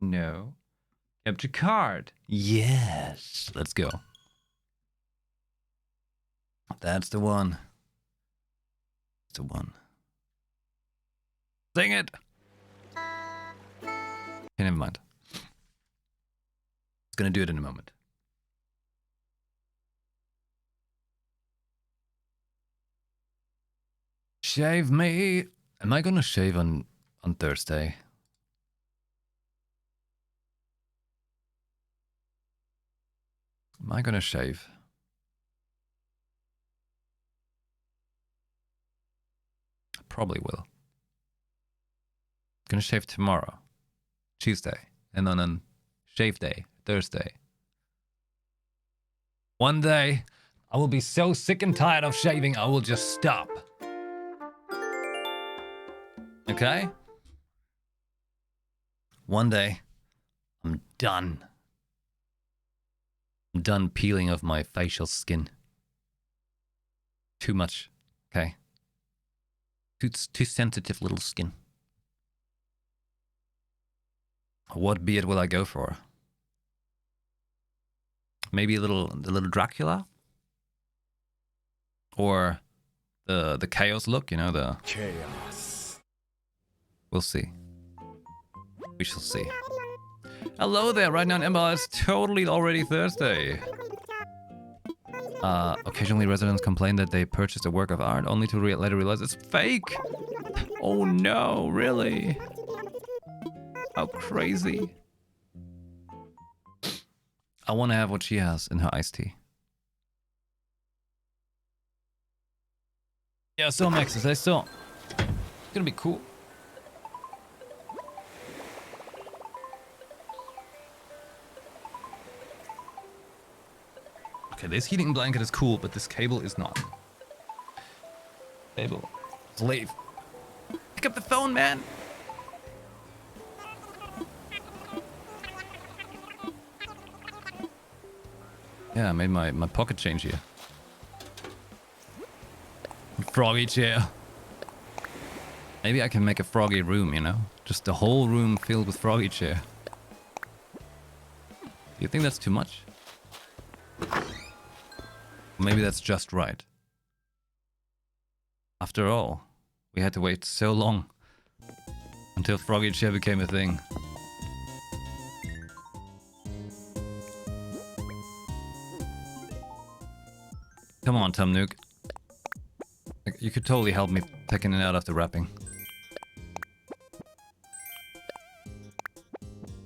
No. Capture card. Yes. Let's go. That's the one. That's the one. Sing it. Okay, never mind. It's gonna do it in a moment. Shave me. Am I gonna shave on Thursday? Am I gonna shave? Probably will. Gonna shave tomorrow, Tuesday, and then on shave day, Thursday. One day, I will be so sick and tired of shaving, I will just stop. Okay? One day, I'm done. I'm done peeling off my facial skin. Too much, okay? Too sensitive little skin. What beard will I go for? Maybe the little Dracula? Or the chaos look, you know, the chaos. We'll see. We shall see. Hello there, right now in Ember, it's totally already Thursday. Occasionally residents complain that they purchased a work of art only to later realize it's fake. Oh no, really? How crazy. I want to have what she has in her iced tea. Yeah, I saw Maxis, I saw. It's gonna be cool. Okay, this heating blanket is cool, but this cable is not. Cable. Let's leave. Pick up the phone, man! Yeah, I made my pocket change here. Froggy chair. Maybe I can make a froggy room, you know? Just the whole room filled with froggy chair. Do you think that's too much? Maybe that's just right. After all, we had to wait so long until froggy chair became a thing. Come on, Tom Nook. You could totally help me picking it out after wrapping.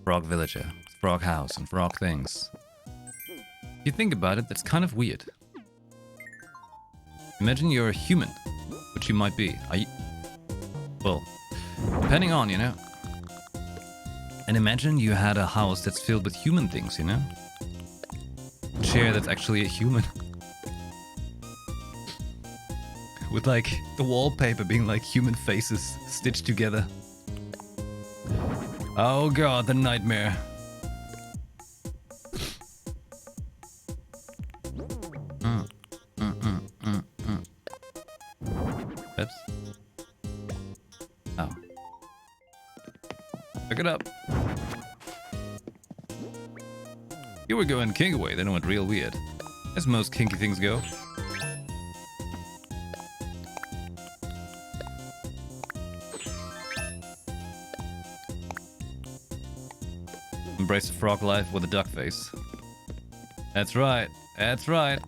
Frog villager, frog house, and frog things. If you think about it, that's kind of weird. Imagine you're a human, which you might be. Well, depending on, you know. And imagine you had a house that's filled with human things, you know. A chair that's actually a human. With like the wallpaper being like human faces stitched together. Oh god, the nightmare. Oops. Oh. Pick it up. You were going kink away, then it went real weird. As most kinky things go. Embrace the frog life with a duck face. That's right. That's right.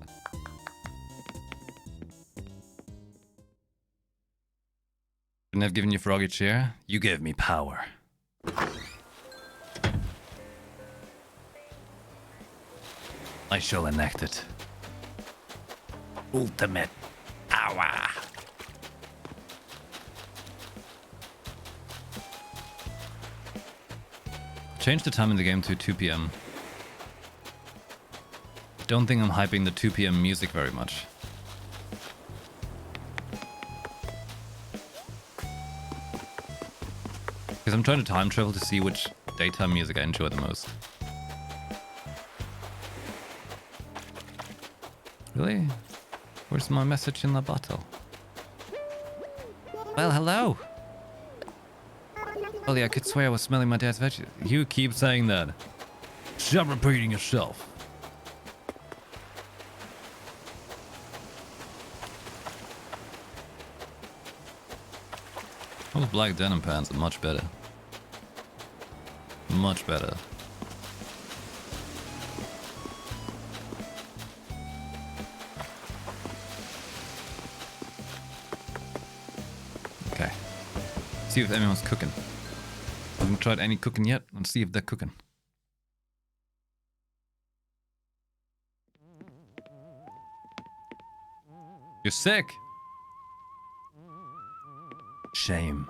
Shouldn't have given you froggy chair. You gave me power. I shall enact it. Ultimate power. Change the time in the game to 2 p.m. Don't think I'm hyping the 2 p.m. music very much. Because I'm trying to time travel to see which daytime music I enjoy the most. Really? Where's my message in the bottle? Well, hello. Well, yeah, I could swear I was smelling my dad's veggies. You keep saying that. Stop repeating yourself. Those black denim pants are much better. Much better. Okay. See if anyone's cooking. I haven't tried any cooking yet. Let's see if they're cooking. You're sick. Shame.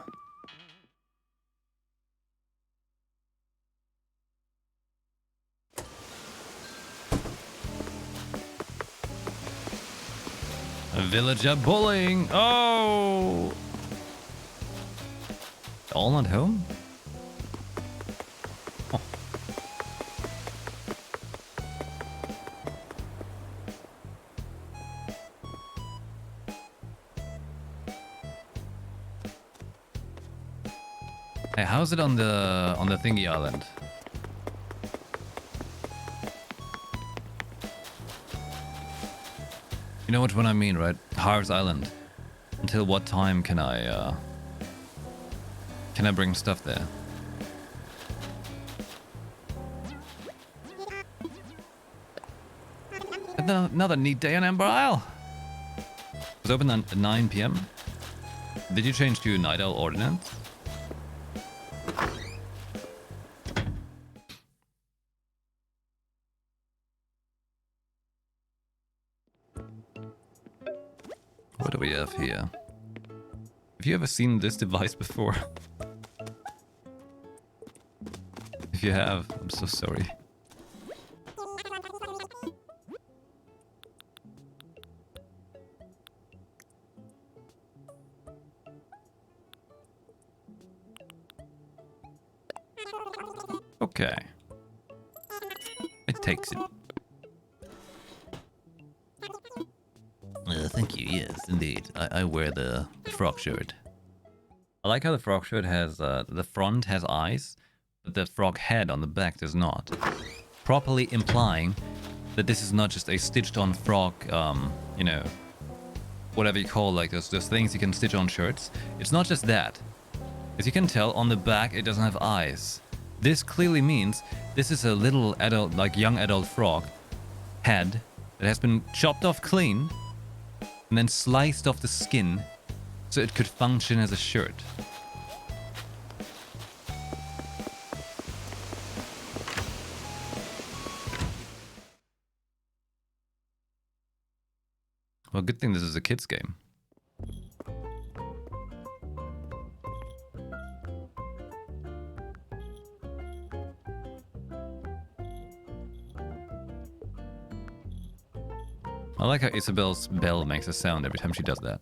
A villager bullying. Oh. All not home? Oh. Hey, how's it on the thingy island? You know which one I mean, right? Harv's Island. Until what time can I bring stuff there? Another neat day on Ember Isle. It was open at 9 p.m. Did you change to Night Owl Ordinance? What do we have here? Have you ever seen this device before? If you have, I'm so sorry. Okay. It takes it. Thank you, yes, indeed. I wear the frog shirt. I like how the frog shirt has, the front has eyes, but the frog head on the back does not. Properly implying that this is not just a stitched on frog, you know, whatever you call, like those things you can stitch on shirts. It's not just that. As you can tell, on the back it doesn't have eyes. This clearly means this is a little adult, like young adult frog head that has been chopped off clean and then sliced off the skin so it could function as a shirt. Well, good thing this is a kid's game. I like how Isabel's bell makes a sound every time she does that.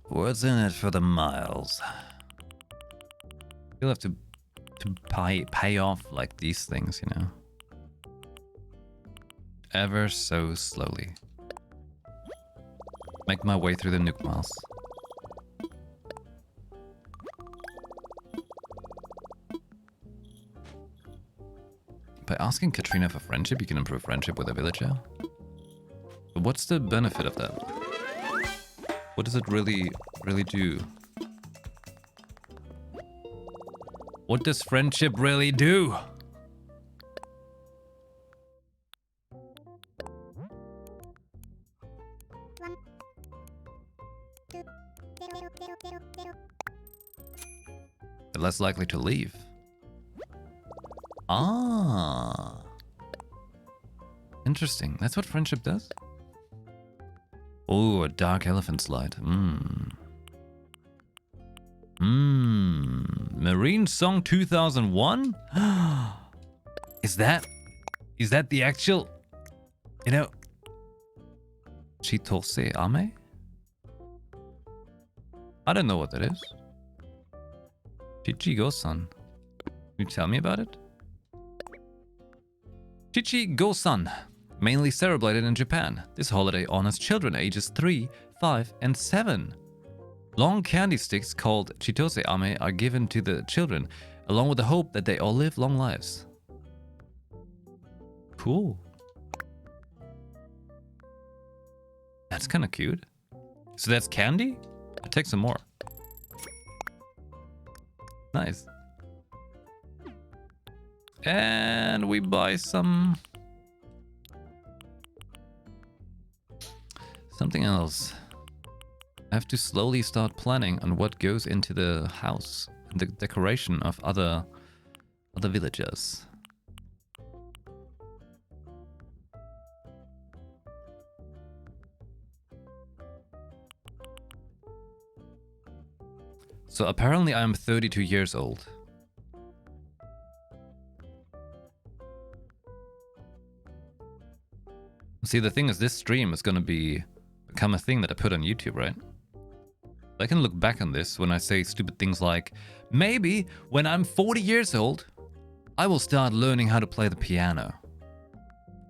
What's in it for the miles? You'll have to pay off like these things, you know. Ever so slowly. Make my way through the nuke miles. By asking Katrina for friendship, you can improve friendship with a villager. But what's the benefit of that? What does it really do? What does friendship really do? They're less likely to leave. Ah. Interesting. That's what friendship does? Oh, a dark elephant slide. Marine Song 2001? Is that the actual, you know, Chitose Ame? I don't know what that is. Chichi-go-san. Can you tell me about it? Chichi-go-san. mainly celebrated in Japan. This holiday honors children ages 3, 5, and 7. Long candy sticks called chitose ame are given to the children, along with the hope that they all live long lives. Cool. That's kind of cute. So that's candy? I'll take some more. Nice. And we buy something else. I have to slowly start planning on what goes into the house and the decoration of other villagers. So apparently I am 32 years old. See, the thing is, this stream is gonna become a thing that I put on YouTube, right? I can look back on this when I say stupid things like, maybe when I'm 40 years old, I will start learning how to play the piano.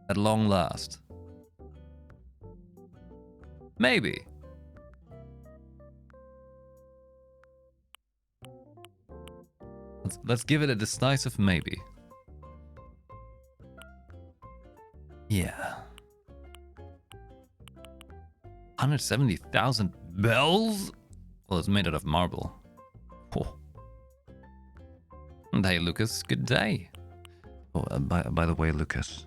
At long last. Maybe. Let's give it a decisive maybe. Yeah. 170,000 bells? Well, it's made out of marble. Oh. And hey, Lucas, good day. Oh, by the way, Lucas,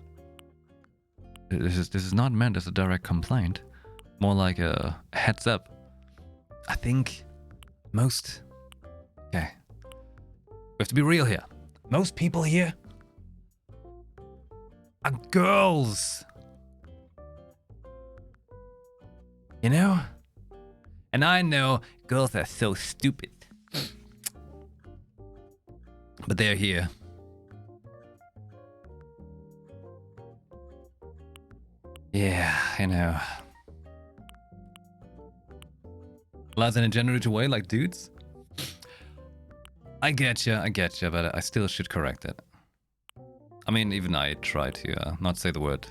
this is not meant as a direct complaint. More like a heads up. I think most... Okay. We have to be real here. Most people here are girls. You know? And I know girls are so stupid. But they're here. Yeah, I know. Lies in a generative way like dudes? I getcha, but I still should correct it. I mean, even I try to not say the word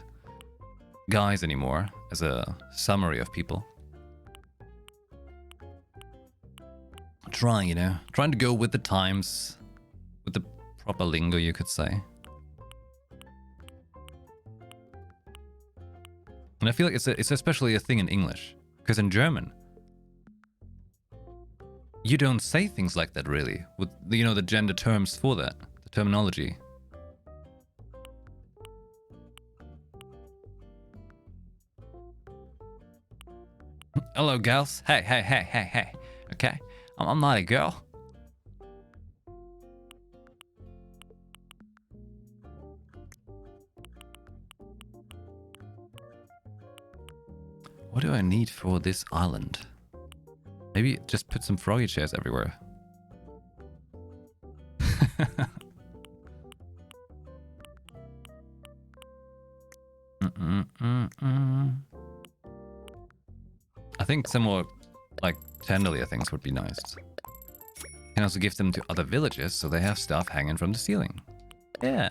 guys anymore as a summary of people. Trying, you know, trying to go with the times, with the proper lingo, you could say. And I feel like it's especially a thing in English, because in German, you don't say things like that really, with you know the gender terms for that, the terminology. Hello, girls. Hey. Okay, I'm not a girl. What do I need for this island? Maybe just put some froggy chairs everywhere. I think some more, like, chandelier things would be nice. Can also give them to other villages so they have stuff hanging from the ceiling. Yeah.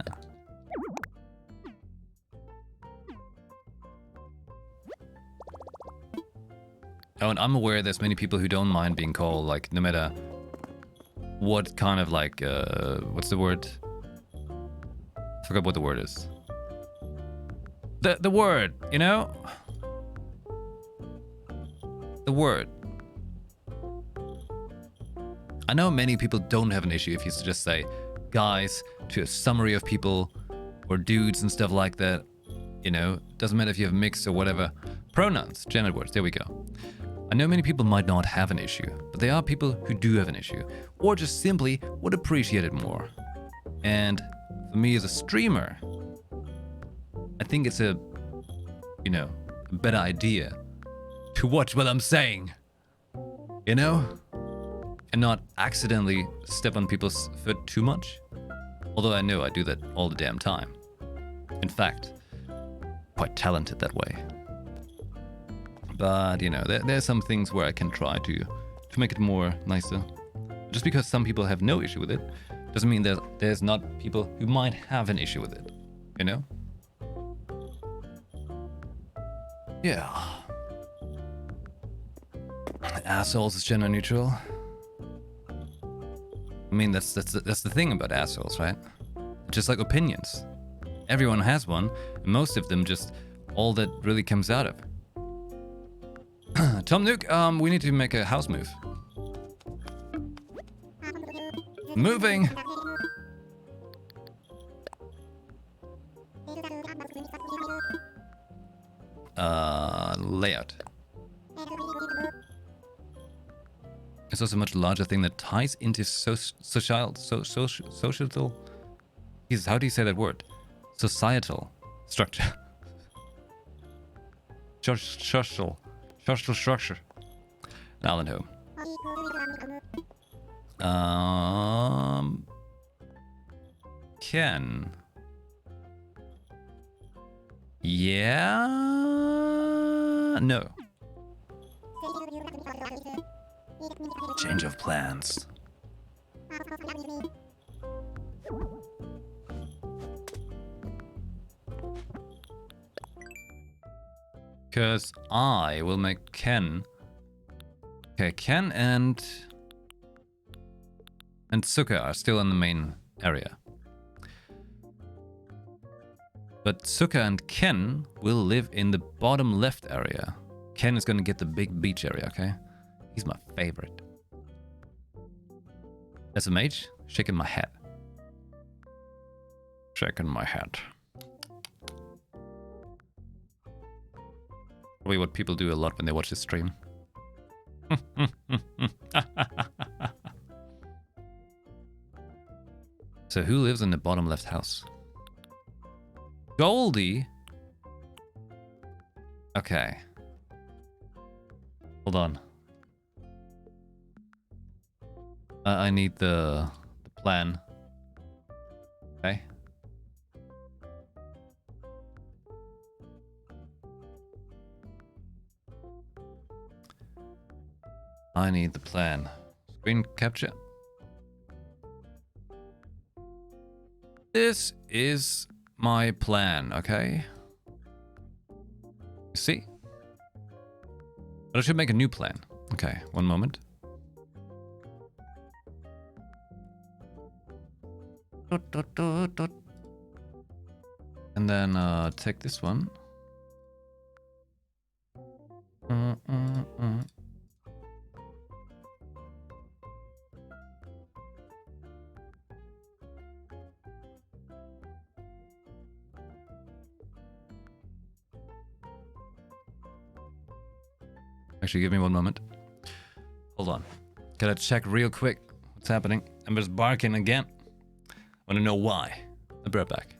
Oh, and I'm aware there's many people who don't mind being called, like, no matter what kind of, like, what's the word? I forgot what the word is. The word, you know? The word. I know many people don't have an issue if you just say guys to a summary of people or dudes and stuff like that. You know, doesn't matter if you have mixed or whatever. Pronouns, gender words, there we go. I know many people might not have an issue, but there are people who do have an issue, or just simply would appreciate it more. And for me as a streamer, I think it's a, you know, a better idea to watch what I'm saying, you know? And not accidentally step on people's foot too much. Although I know I do that all the damn time. In fact, quite talented that way. But, you know, there's some things where I can try to make it more nicer. Just because some people have no issue with it, doesn't mean there's not people who might have an issue with it, you know? Yeah. Assholes is gender neutral. I mean, that's the thing about assholes, right? Just like opinions. Everyone has one, and most of them just all that really comes out of. Tom Nook, we need to make a house move. Moving! Layout. It's also a much larger thing that ties into societal. How do you say that word? Societal structure. Social structure. Now then, Ken. Yeah. No. Change of plans. Because I will make Ken. Okay, Ken and Suka are still in the main area. But Suka and Ken will live in the bottom left area. Ken is gonna get the big beach area, okay? He's my favorite. As a mage, shaking my head. Shaking my head. Probably what people do a lot when they watch this stream. So who lives in the bottom left house? Goldie? Okay. Hold on. I need the plan. Okay. I need the plan. Screen capture. This is my plan, okay? See? But I should make a new plan. Okay, one moment. And then take this one. Actually, give me one moment. Hold on. Gotta check real quick what's happening. Ember's barking again. Wanna know why? I'll be right back.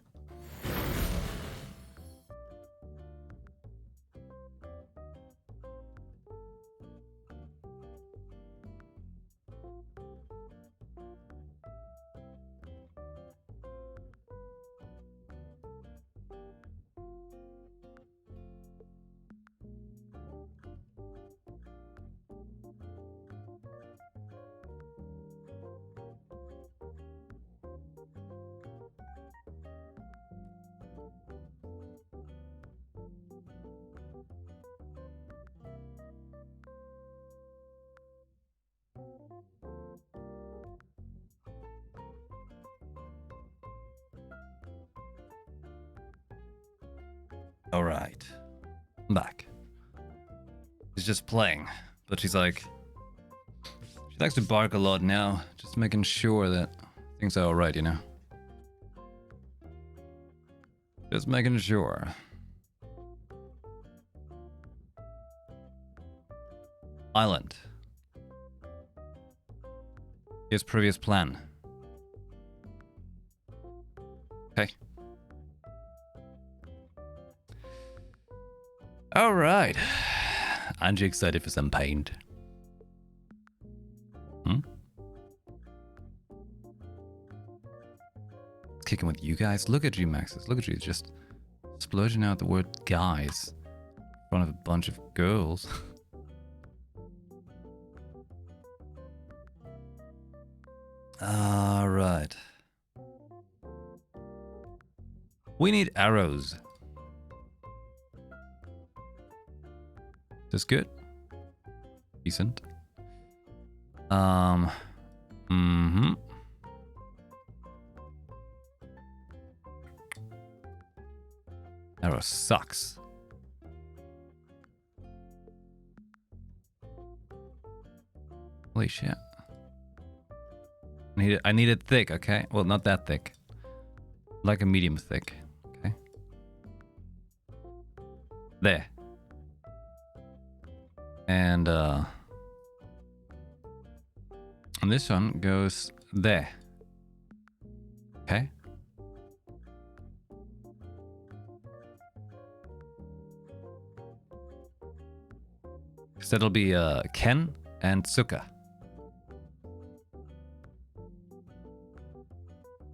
All right, I'm back. She's just playing, but she's like, she likes to bark a lot now, just making sure that things are all right, you know. Just making sure. Island. His previous plan. Okay. All right. Aren't you excited for some paint? Kicking with you guys. Look at you, Maxis. Look at you, just splurging out the word guys in front of a bunch of girls. All right. We need arrows. This good? Decent. Arrow sucks. Holy shit. I need it thick, okay? Well, not that thick. Like a medium thick, okay? There. And this one goes there. Okay? So that'll be Ken and Tsuka.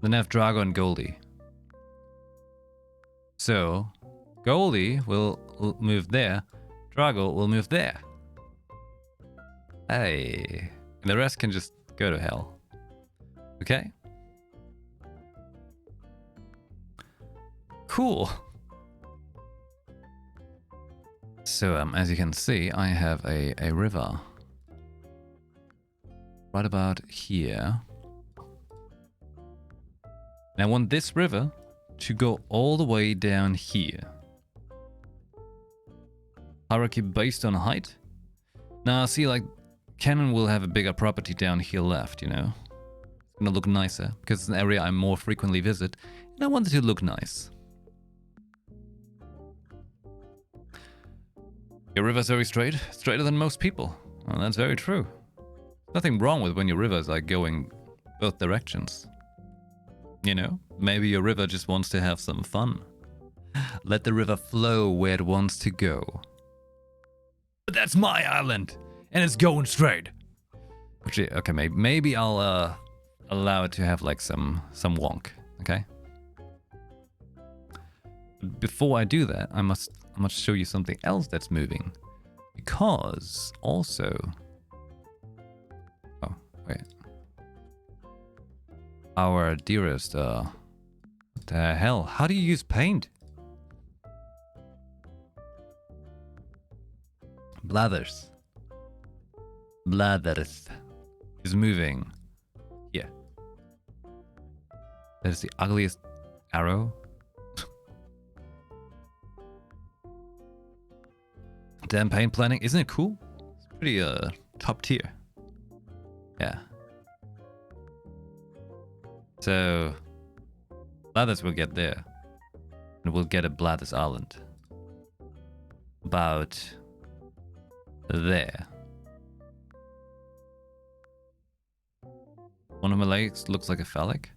Then I have Drago and Goldie. So Goldie will move there. Drago will move there. Hey. And the rest can just go to hell. Okay? Cool. So, as you can see, I have a river. Right about here. And I want this river to go all the way down here. Hierarchy based on height. Now, see, like, Cannon will have a bigger property down here left, you know? It's gonna look nicer, because it's an area I more frequently visit, and I want it to look nice. Your river's very straight, straighter than most people. Well, that's very true. Nothing wrong with when your river's like going both directions. You know, maybe your river just wants to have some fun. Let the river flow where it wants to go. But that's my island, and it's going straight. Actually, okay, maybe I'll allow it to have like some wonk, okay? But before I do that, I must show you something else that's moving. Because also... Oh, wait. Our dearest, what the hell? How do you use paint? Blathers. Blathers is moving here. That is the ugliest arrow. Damn paint planning, isn't it cool? It's pretty top tier. Yeah. So Blathers will get there. And we'll get a Blathers Island. About there. One of my legs looks like a phallic.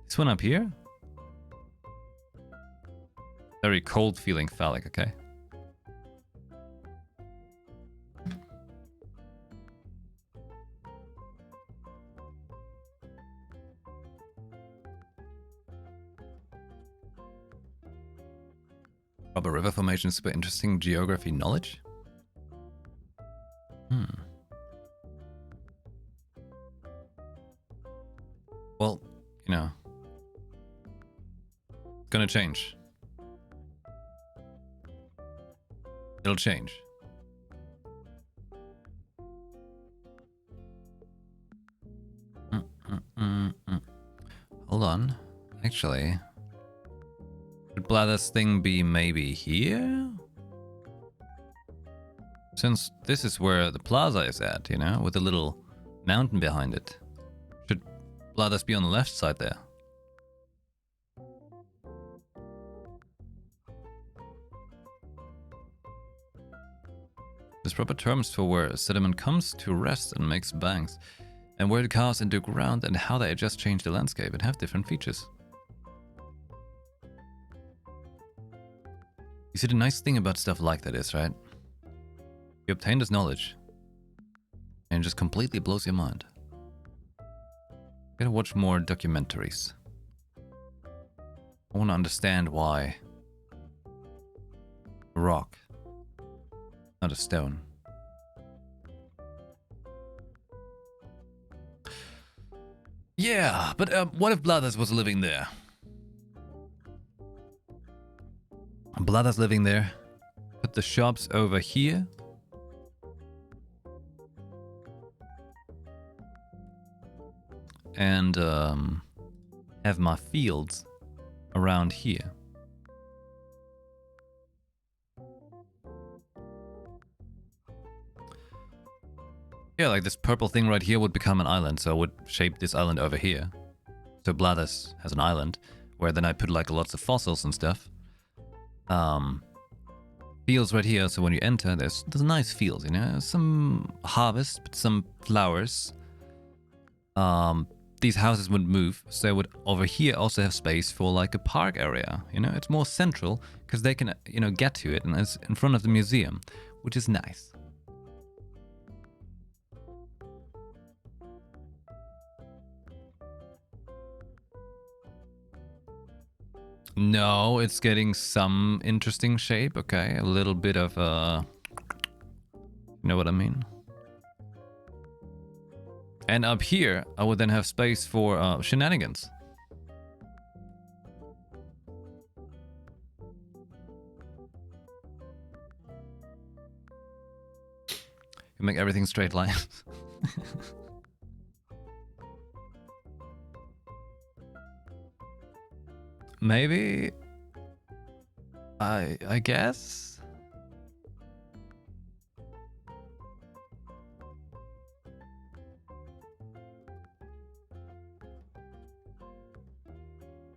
This one up here? Very cold feeling phallic, okay? Rubber river formation, super interesting geography knowledge. Well, you know, it's gonna change. It'll change. Hold on. Actually, would Blathers thing be maybe here? Since this is where the plaza is at, you know, with a little mountain behind it. Should Blathers be on the left side there? There's proper terms for where sediment comes to rest and makes banks, and where it carves into ground and how they just change the landscape and have different features. You see, the nice thing about stuff like that is, right? You obtain this knowledge, and it just completely blows your mind. You gotta watch more documentaries. I want to understand why a rock, not a stone. Yeah, but what if Blathers was living there? Blathers living there. Put the shops over here. and have my fields around here. Yeah, like this purple thing right here would become an island, so I would shape this island over here. So Blathers has an island, where then I put like lots of fossils and stuff. Fields right here, so when you enter, there's nice fields, you know? Some harvest, some flowers. These houses would move, so I would over here also have space for like a park area, you know? It's more central, because they can, you know, get to it, and it's in front of the museum, which is nice. No, it's getting some interesting shape. Okay, a little bit of you know what I mean? And up here, I would then have space for shenanigans. You make everything straight lines. Maybe. I guess.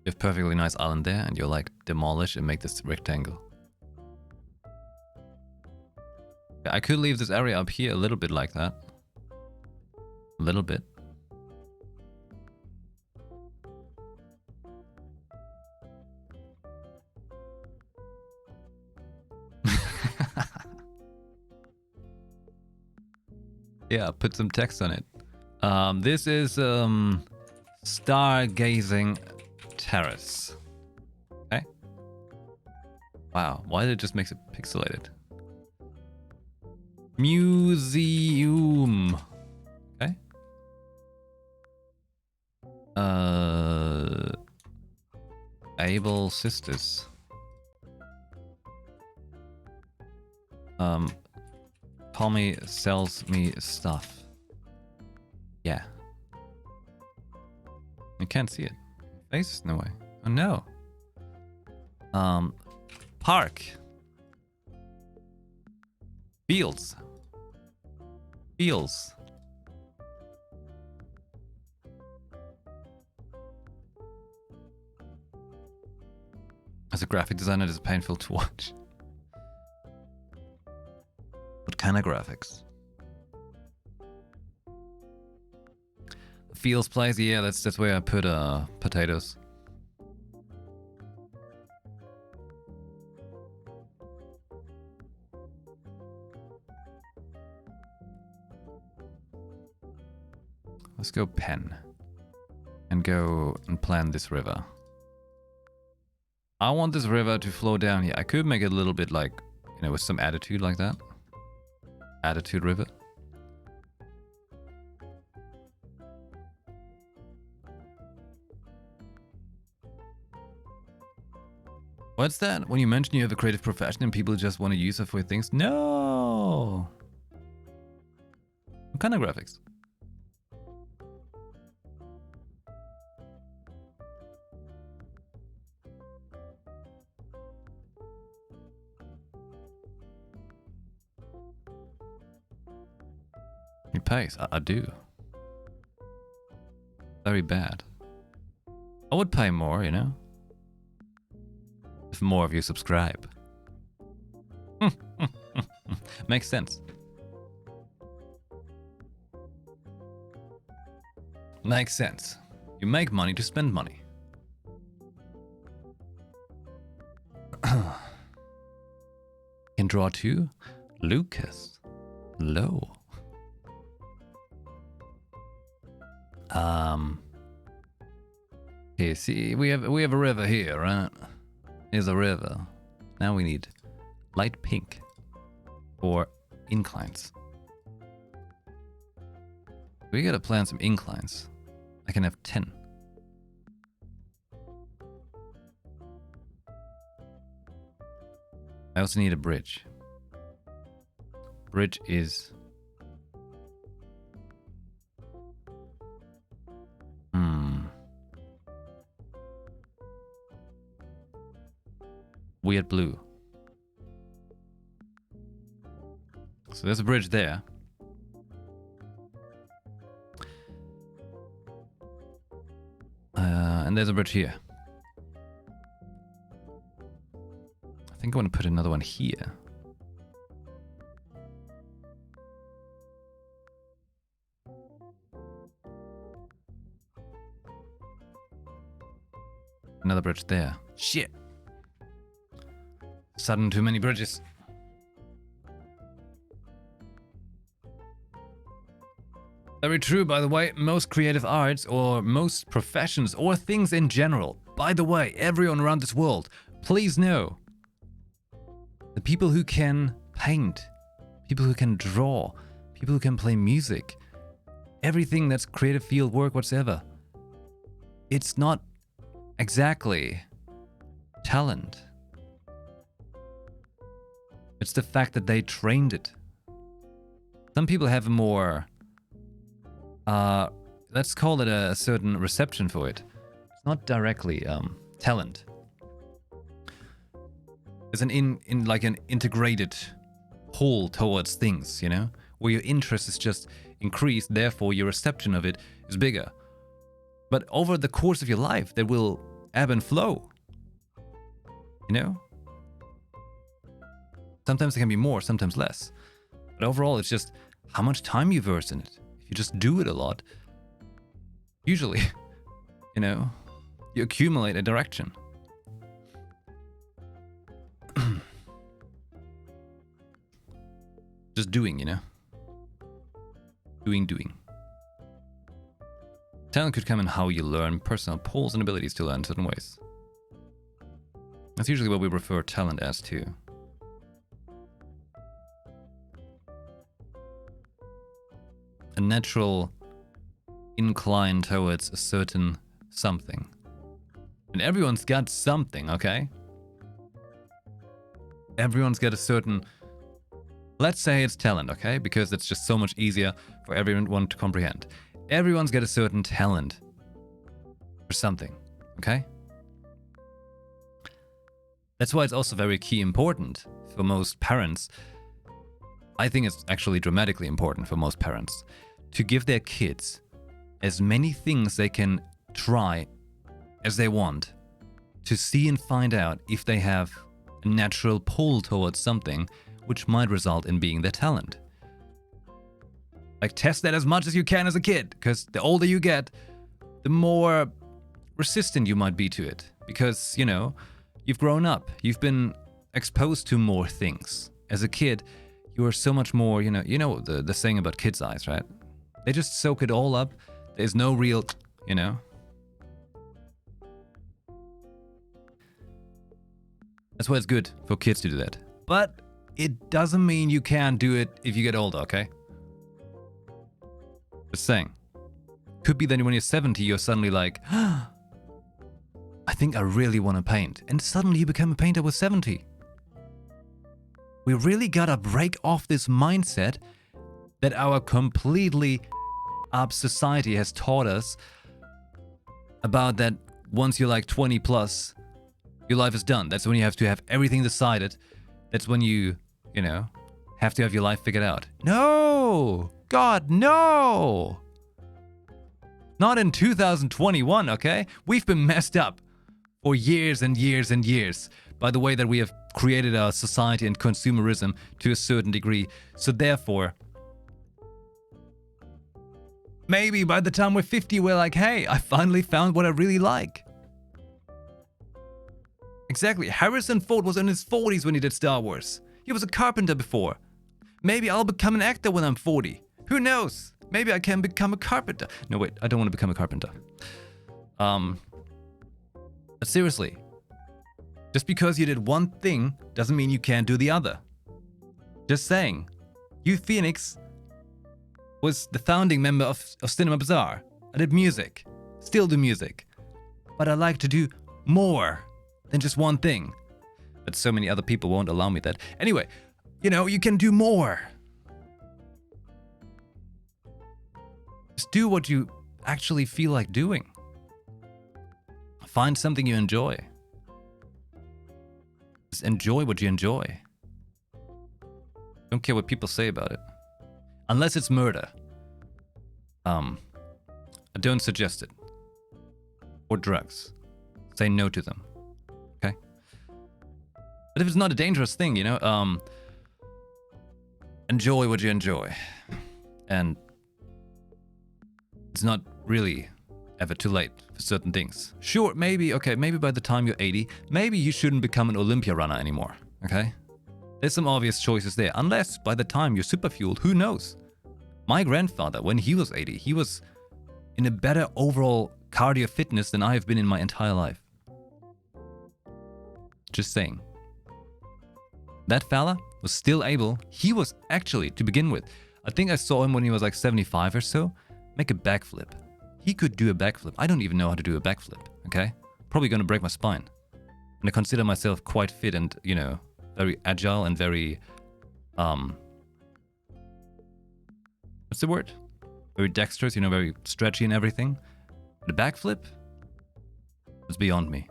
You have perfectly nice island there, and you're like demolish and make this rectangle. I could leave this area up here a little bit like that. A little bit. Yeah, put some text on it. This is Stargazing Terrace. Okay. Wow, why did it just make it pixelated? Museum. Okay. Able Sisters. Tommy sells me stuff. Yeah. You can't see it. Face? No way. Oh no. Park. Fields. Fields. As a graphic designer, it is painful to watch. What kind of graphics? Fields place, yeah, that's where I put potatoes. Let's go pen and go and plan this river. I want this river to flow down here. I could make it a little bit like, you know, with some attitude like that. Attitude river. What's that? When you mention you have a creative profession and people just want to use it for things? No! What kind of graphics? It pays. I do. Very bad. I would pay more, you know? If more of you subscribe. Makes sense. Makes sense. You make money to spend money. Can draw too? Lucas. Low. Okay, see, we have a river here, right? Here's a river. Now we need light pink for inclines. We gotta plan some inclines. I can have 10. I also need a bridge. Bridge is weird blue. So there's a bridge there. And there's a bridge here. I think I want to put another one here. Another bridge there. Shit. Sudden too many bridges. Very true, by the way. Most creative arts or most professions or things in general. By the way, everyone around this world, please know. The people who can paint, people who can draw, people who can play music, everything that's creative field work whatsoever. It's not exactly talent. It's the fact that they trained it. Some people have a more, let's call it a certain reception for it. It's not directly talent. It's an like an integrated whole towards things, you know, where your interest is just increased, therefore your reception of it is bigger. But over the course of your life, that will ebb and flow. You know? Sometimes it can be more, sometimes less. But overall, it's just how much time you verse in it. If you just do it a lot, usually, you know, you accumulate a direction. Just doing, you know? Doing. Talent could come in how you learn, personal pulls and abilities to learn in certain ways. That's usually what we refer talent as too. A natural incline towards a certain something. And everyone's got something, okay? Everyone's got a certain... Let's say it's talent, okay? Because it's just so much easier for everyone to comprehend. Everyone's got a certain talent for something, okay? That's why it's also very key important for most parents. I think it's actually dramatically important for most parents to give their kids as many things they can try as they want to see and find out if they have a natural pull towards something which might result in being their talent. Like, test that as much as you can as a kid, because the older you get, the more resistant you might be to it. Because, you know, you've grown up, you've been exposed to more things. As a kid, you are so much more, you know the saying about kids' eyes, right? They just soak it all up. There's no real, you know. That's why it's good for kids to do that. But it doesn't mean you can't do it if you get older, okay? Just saying. Could be that when you're 70, you're suddenly like, I think I really want to paint. And suddenly you become a painter with 70. We really gotta break off this mindset that our completely up society has taught us about that once you're like 20 plus, your life is done. That's when you have to have everything decided. That's when you know, have to have your life figured out. No! God, no! Not in 2021, okay? We've been messed up for years and years and years by the way that we have created our society and consumerism to a certain degree. So therefore, maybe by the time we're 50, we're like, hey, I finally found what I really like. Exactly. Harrison Ford was in his 40s when he did Star Wars. He was a carpenter before. Maybe I'll become an actor when I'm 40. Who knows? Maybe I can become a carpenter. No, wait, I don't want to become a carpenter. But seriously, just because you did one thing doesn't mean you can't do the other. Just saying. YuPhoenix was the founding member of Cinema Bazaar. I did music. Still do music. But I like to do more than just one thing. But so many other people won't allow me that. Anyway, you know, you can do more. Just do what you actually feel like doing. Find something you enjoy. Just enjoy what you enjoy. Don't care what people say about it. Unless it's murder. I don't suggest it. Or drugs. Say no to them. Okay? But if it's not a dangerous thing, you know, enjoy what you enjoy. And it's not really ever too late for certain things. Sure, maybe, okay, maybe by the time you're 80, maybe you shouldn't become an Olympia runner anymore, okay? There's some obvious choices there. Unless by the time you're super fueled, who knows? My grandfather, when he was 80, he was in a better overall cardio fitness than I have been in my entire life. Just saying. That fella was still able, he was actually, to begin with, I think I saw him when he was like 75 or so, make a backflip. He could do a backflip. I don't even know how to do a backflip, okay? Probably gonna break my spine. And I consider myself quite fit and, you know, very agile and very, what's the word? Very dexterous, you know, very stretchy and everything. The backflip was beyond me.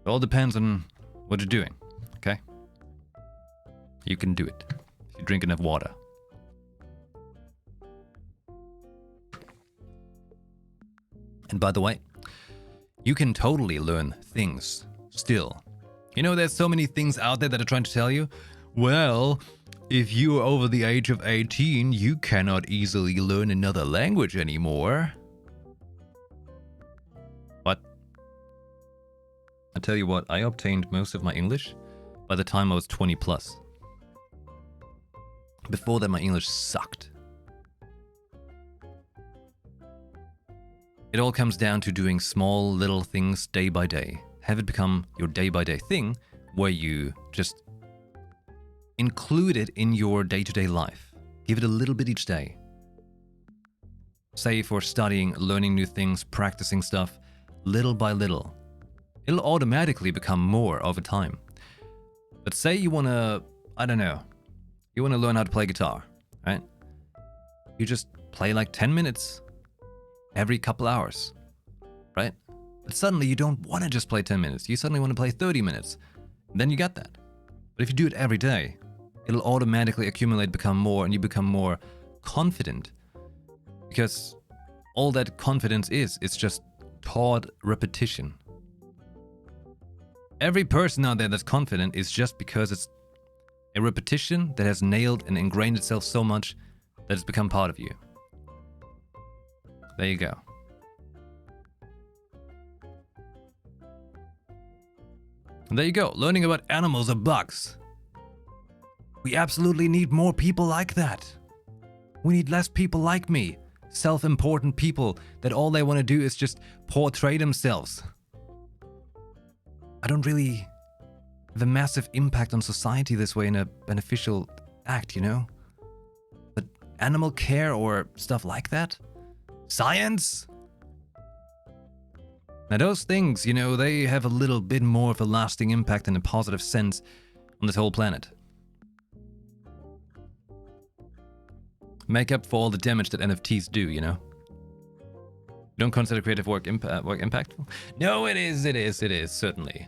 It all depends on what you're doing, okay? You can do it if you drink enough water. And by the way, you can totally learn things still. You know, there's so many things out there that are trying to tell you, well, if you are over the age of 18, you cannot easily learn another language anymore. What? I tell you what, I obtained most of my English by the time I was 20 plus. Before that, my English sucked. It all comes down to doing small little things day by day. Have it become your day by day thing where you just include it in your day-to-day life. Give it a little bit each day. Say for studying, learning new things, practicing stuff, little by little. It'll automatically become more over time. But say you want to, I don't know, you want to learn how to play guitar, right? You just play like 10 minutes every couple hours, right? But suddenly you don't want to just play 10 minutes. You suddenly want to play 30 minutes. Then you got that. But if you do it every day, it'll automatically accumulate, become more, and you become more confident. Because all that confidence is, it's just taught repetition. Every person out there that's confident is just because it's a repetition that has nailed and ingrained itself so much that it's become part of you. There you go. And there you go, learning about animals or bugs. We absolutely need more people like that. We need less people like me, self-important people that all they want to do is just portray themselves. I don't really have a massive impact on society this way in a beneficial act, you know? But animal care or stuff like that? Science? Now those things, you know, they have a little bit more of a lasting impact in a positive sense on this whole planet. Make up for all the damage that NFTs do, you know? You don't consider creative work impactful? No, it is, certainly.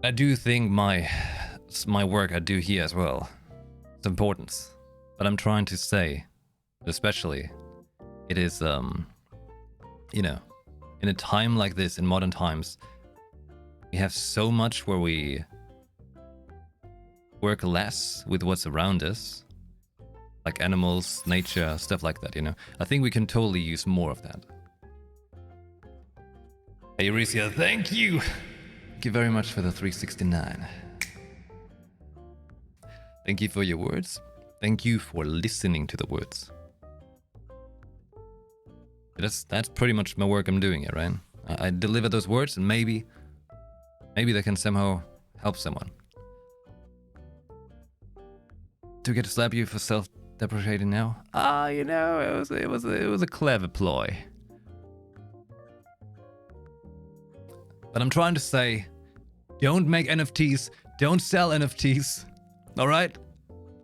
I do think my work I do here as well, it's important. But I'm trying to say, especially, it is, you know, in a time like this, in modern times, we have so much where we work less with what's around us. Like animals, nature, stuff like that, you know. I think we can totally use more of that. Hey, Euresia, thank you! Thank you very much for the 369. Thank you for your words. Thank you for listening to the words. That's pretty much my work I'm doing here, right? I deliver those words and maybe they can somehow help someone. Do we get to slap you for self-deprecating now? You know, it was a clever ploy. But I'm trying to say, don't make NFTs, don't sell NFTs, all right?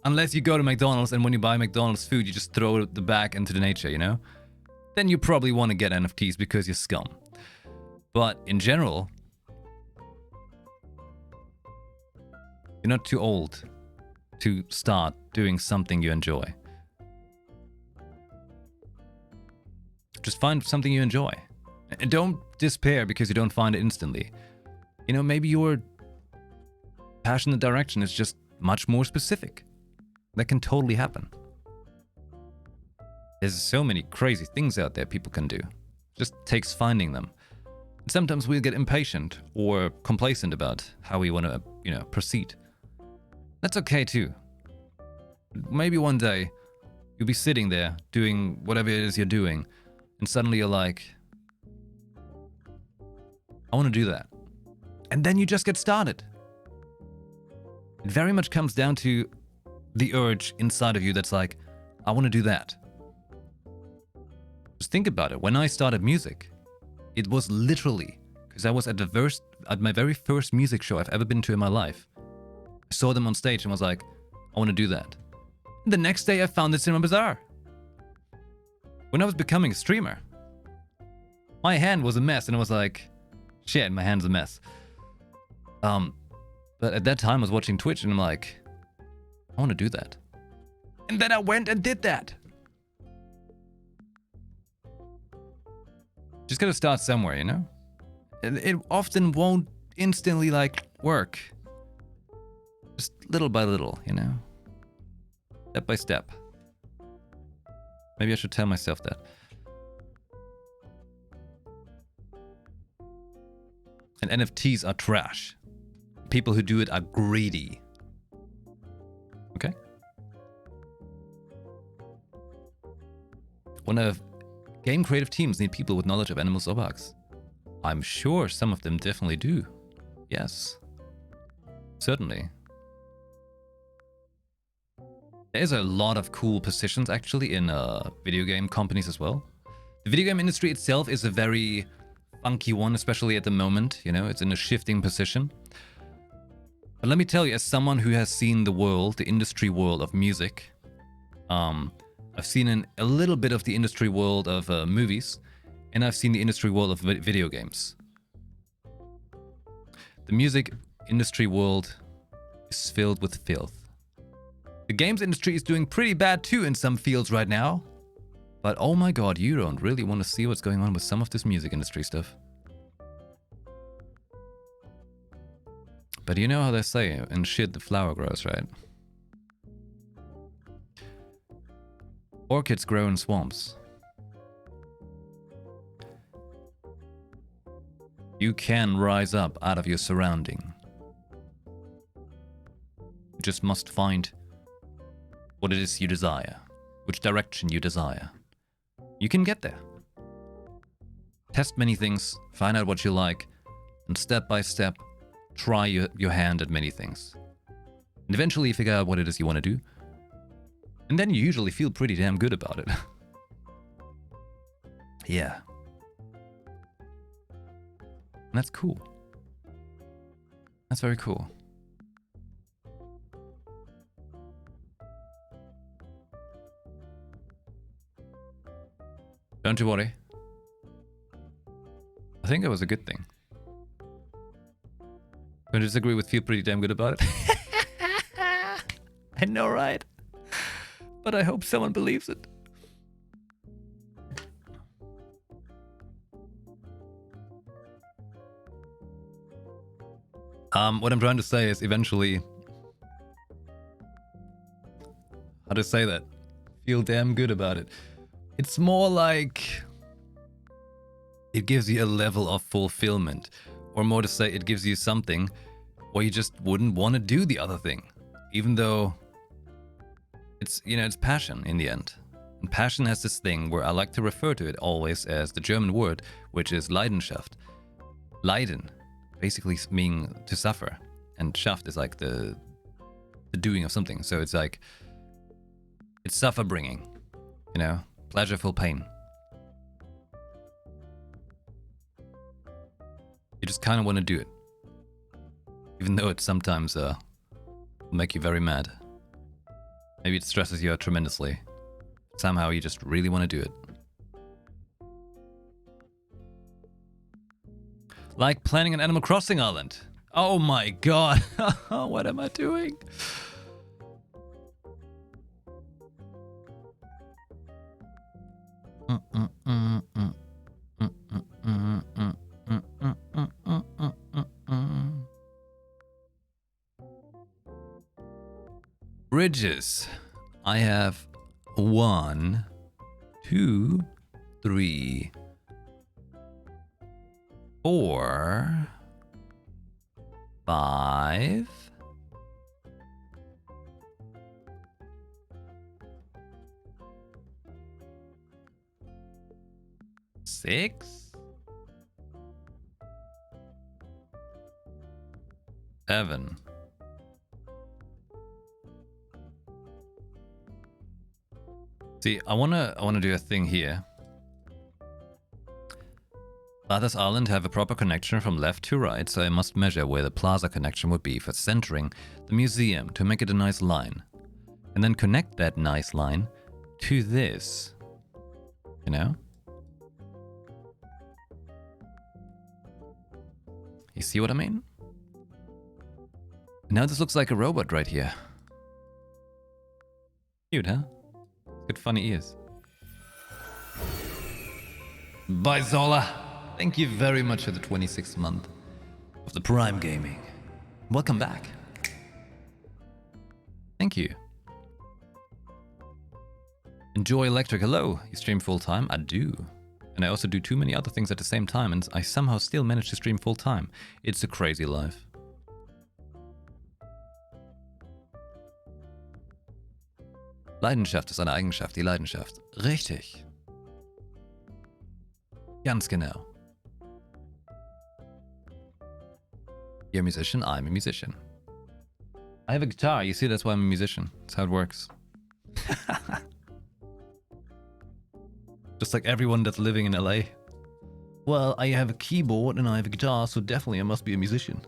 Unless you go to McDonald's and when you buy McDonald's food, you just throw the bag into the nature, you know? Then you probably want to get NFTs because you're scum. But in general, you're not too old to start doing something you enjoy. Just find something you enjoy. And don't despair because you don't find it instantly. You know, maybe your passionate direction is just much more specific. That can totally happen. There's so many crazy things out there people can do. Just takes finding them. Sometimes we'll get impatient or complacent about how we want to, proceed. That's okay too. Maybe one day you'll be sitting there doing whatever it is you're doing, and suddenly you're like, I want to do that. And then you just get started. It very much comes down to the urge inside of you that's like, I want to do that. Just think about it. When I started music, it was literally because I was at my very first music show I've ever been to in my life. I saw them on stage and was like, I want to do that. And the next day I found it Cinema Bazaar. When I was becoming a streamer, my hand was a mess and I was like, shit, my hand's a mess. But at that time I was watching Twitch and I'm like, I want to do that. And then I went and did that. Just gotta start somewhere, you know? It often won't instantly work. Just little by little, you know? Step by step. Maybe I should tell myself that. And NFTs are trash. People who do it are greedy. Okay? One of game creative teams need people with knowledge of animals or bugs. I'm sure some of them definitely do. Yes. Certainly. There's a lot of cool positions actually in video game companies as well. The video game industry itself is a very funky one, especially at the moment. You know, it's in a shifting position. But let me tell you, as someone who has seen the world, the industry world of music, I've seen a little bit of the industry world of movies, and I've seen the industry world of video games. The music industry world is filled with filth. The games industry is doing pretty bad too in some fields right now. But oh my god, you don't really want to see what's going on with some of this music industry stuff. But you know how they say, in shit the flower grows, right? Orchids grow in swamps. You can rise up out of your surrounding. You just must find what it is you desire, which direction you desire. You can get there. Test many things, find out what you like, and step by step, try your hand at many things. And eventually you figure out what it is you want to do. And then you usually feel pretty damn good about it. Yeah. And that's cool. That's very cool. Don't you worry. I think it was a good thing. Don't you disagree with feel pretty damn good about it? I know, right? But I hope someone believes it. What I'm trying to say is eventually... How to say that? Feel damn good about it. It's more like... It gives you a level of fulfillment. Or more to say, it gives you something where you just wouldn't want to do the other thing. Even though... It's, it's passion in the end. And passion has this thing where I like to refer to it always as the German word, which is Leidenschaft. Leiden, basically meaning to suffer. And Schaft is like the doing of something. So it's like, it's suffer bringing, pleasureful pain. You just kind of want to do it. Even though it sometimes will make you very mad. Maybe it stresses you out tremendously. Somehow you just really want to do it. Like planning an Animal Crossing island. Oh my god. What am I doing? Bridges. I have 1, 2, 3, 4, 5, 6, 7. See, I wanna do a thing here. Others island have a proper connection from left to right, so I must measure where the plaza connection would be for centering the museum to make it a nice line. And then connect that nice line to this. You know? You see what I mean? Now this looks like a robot right here. Cute, huh? Good funny ears. Bye, Zola. Thank you very much for the 26th month of the Prime Gaming. Welcome back. Thank you. Enjoy Electric. Hello. You stream full time? I do. And I also do too many other things at the same time, and I somehow still manage to stream full time. It's a crazy life. Leidenschaft ist eine Eigenschaft, die Leidenschaft. Richtig. Ganz genau. You're a musician, I'm a musician. I have a guitar, you see, that's why I'm a musician. That's how it works. Just like everyone that's living in LA. Well, I have a keyboard and I have a guitar, so definitely I must be a musician.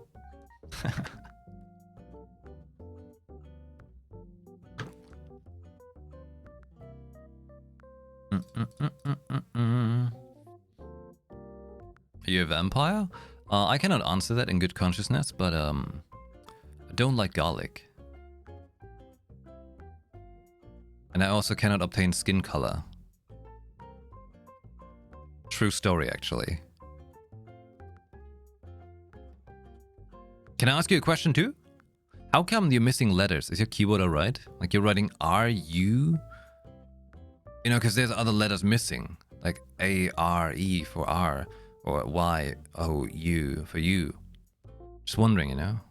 Are you a vampire? I cannot answer that in good consciousness, but I don't like garlic. And I also cannot obtain skin color. True story, actually. Can I ask you a question too? How come you're missing letters? Is your keyboard alright? Like you're writing R-U? You know, because there's other letters missing. Like A-R-E for R. Or Y-O-U for U. Just wondering, you know?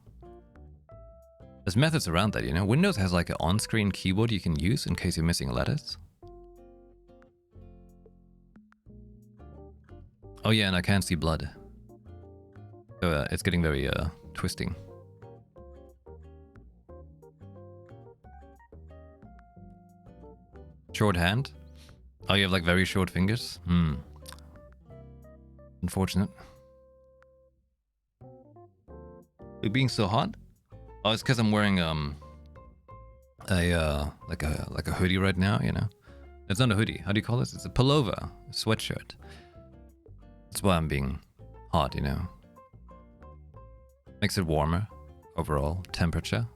There's methods around that, you know? Windows has like an on-screen keyboard you can use in case you're missing letters. Oh yeah, and I can't see blood. So it's getting very twisting. Short hand? Oh, you have like very short fingers? Hmm. Unfortunate. You're being so hot? Oh, it's because I'm wearing like a hoodie right now, you know? It's not a hoodie. How do you call this? It's a pullover, a sweatshirt. That's why I'm being hot, you know? Makes it warmer overall temperature.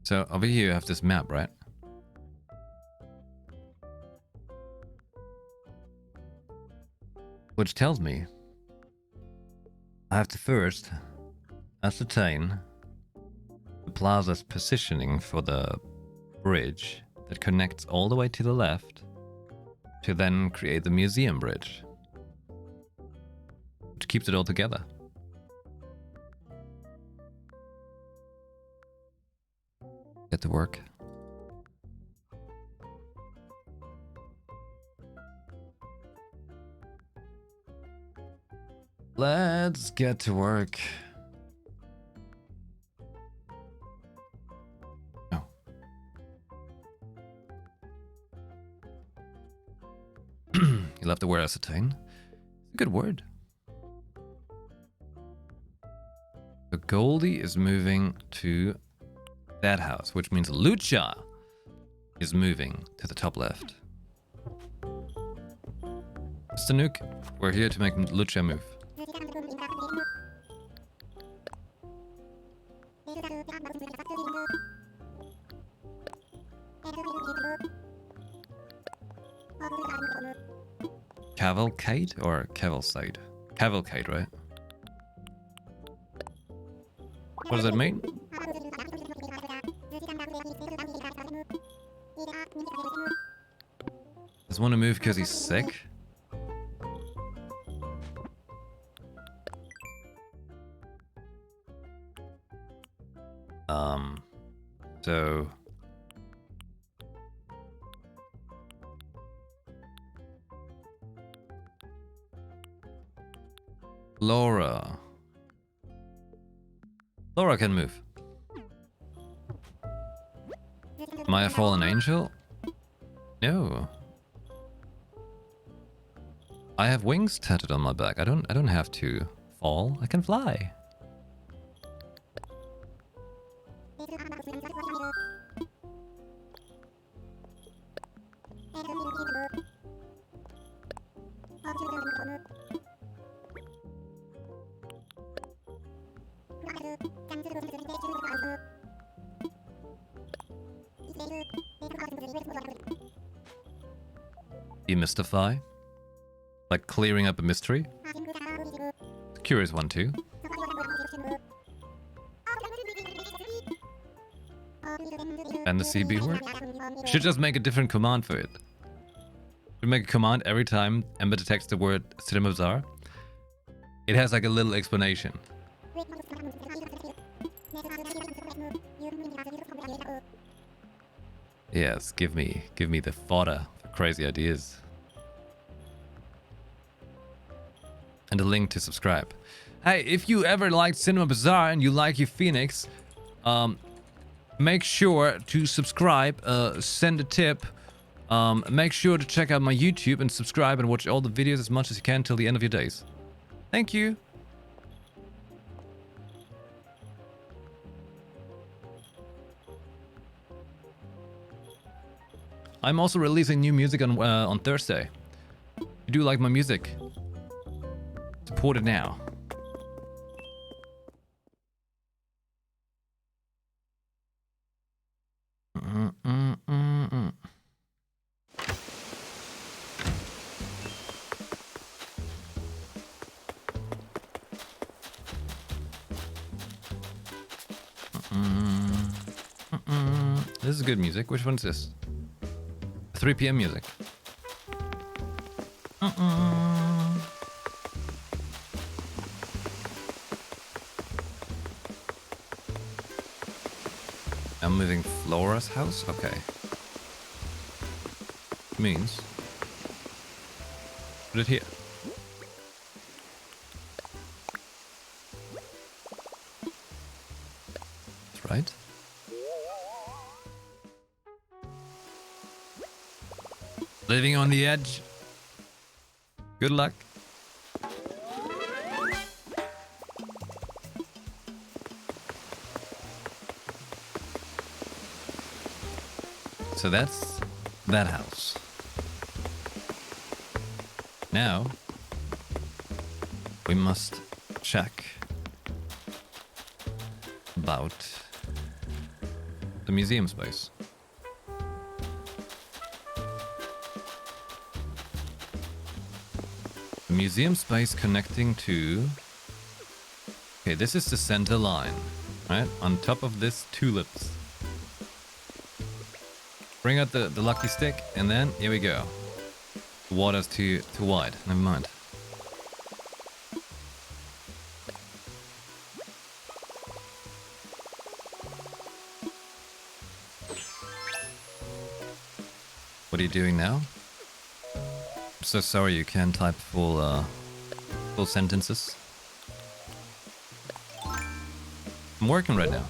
So over here you have this map, right? Which tells me I have to first ascertain the plaza's positioning for the bridge that connects all the way to the left to then create the museum bridge, which keeps it all together. Get to work. Let's get to work. Oh. You'll have to wear ascertain. It's a good word. Goldie is moving to that house, which means Lucha is moving to the top left. Mr. Nuke, we're here to make Lucha move. Cavalcade or Cavalcade? Cavalcade, right? What does that mean? Does want to move because he's sick? So... Laura can move. Am I a fallen angel? No. I have wings tattooed on my back. I don't have to fall. I can fly. Demystify? Like clearing up a mystery? Curious one too. And the CB word? Should just make a different command for it. Should make a command every time Ember detects the word Cinema Bazaar. It has like a little explanation. Yes, give me the fodder for crazy ideas. And a link to subscribe. Hey, if you ever liked Cinema Bazaar and you like YuPhoenix, make sure to subscribe, send a tip, make sure to check out my YouTube and subscribe and watch all the videos as much as you can till the end of your days. Thank you. I'm also releasing new music on Thursday. If you do like my music, support it now. This is good music. Which one's this? 3 p.m. music. I'm moving Flora's house? Okay. Means... put it here. That's right. Living on the edge. Good luck. So that's that house. Now, we must check about the museum space. The museum space connecting to... okay, this is the center line, right? On top of this, tulips. Bring out the lucky stick, and then here we go. The water's too wide. Never mind. What are you doing now? I'm so sorry you can't type full sentences. I'm working right now.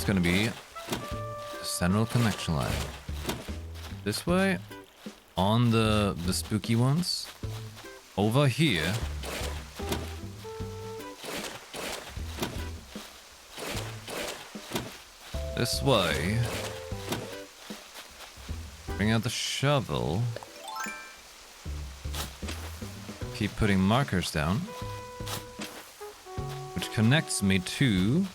is gonna be the central connection line. This way, on the spooky ones. Over here. This way. Bring out the shovel. Keep putting markers down. Which connects me to...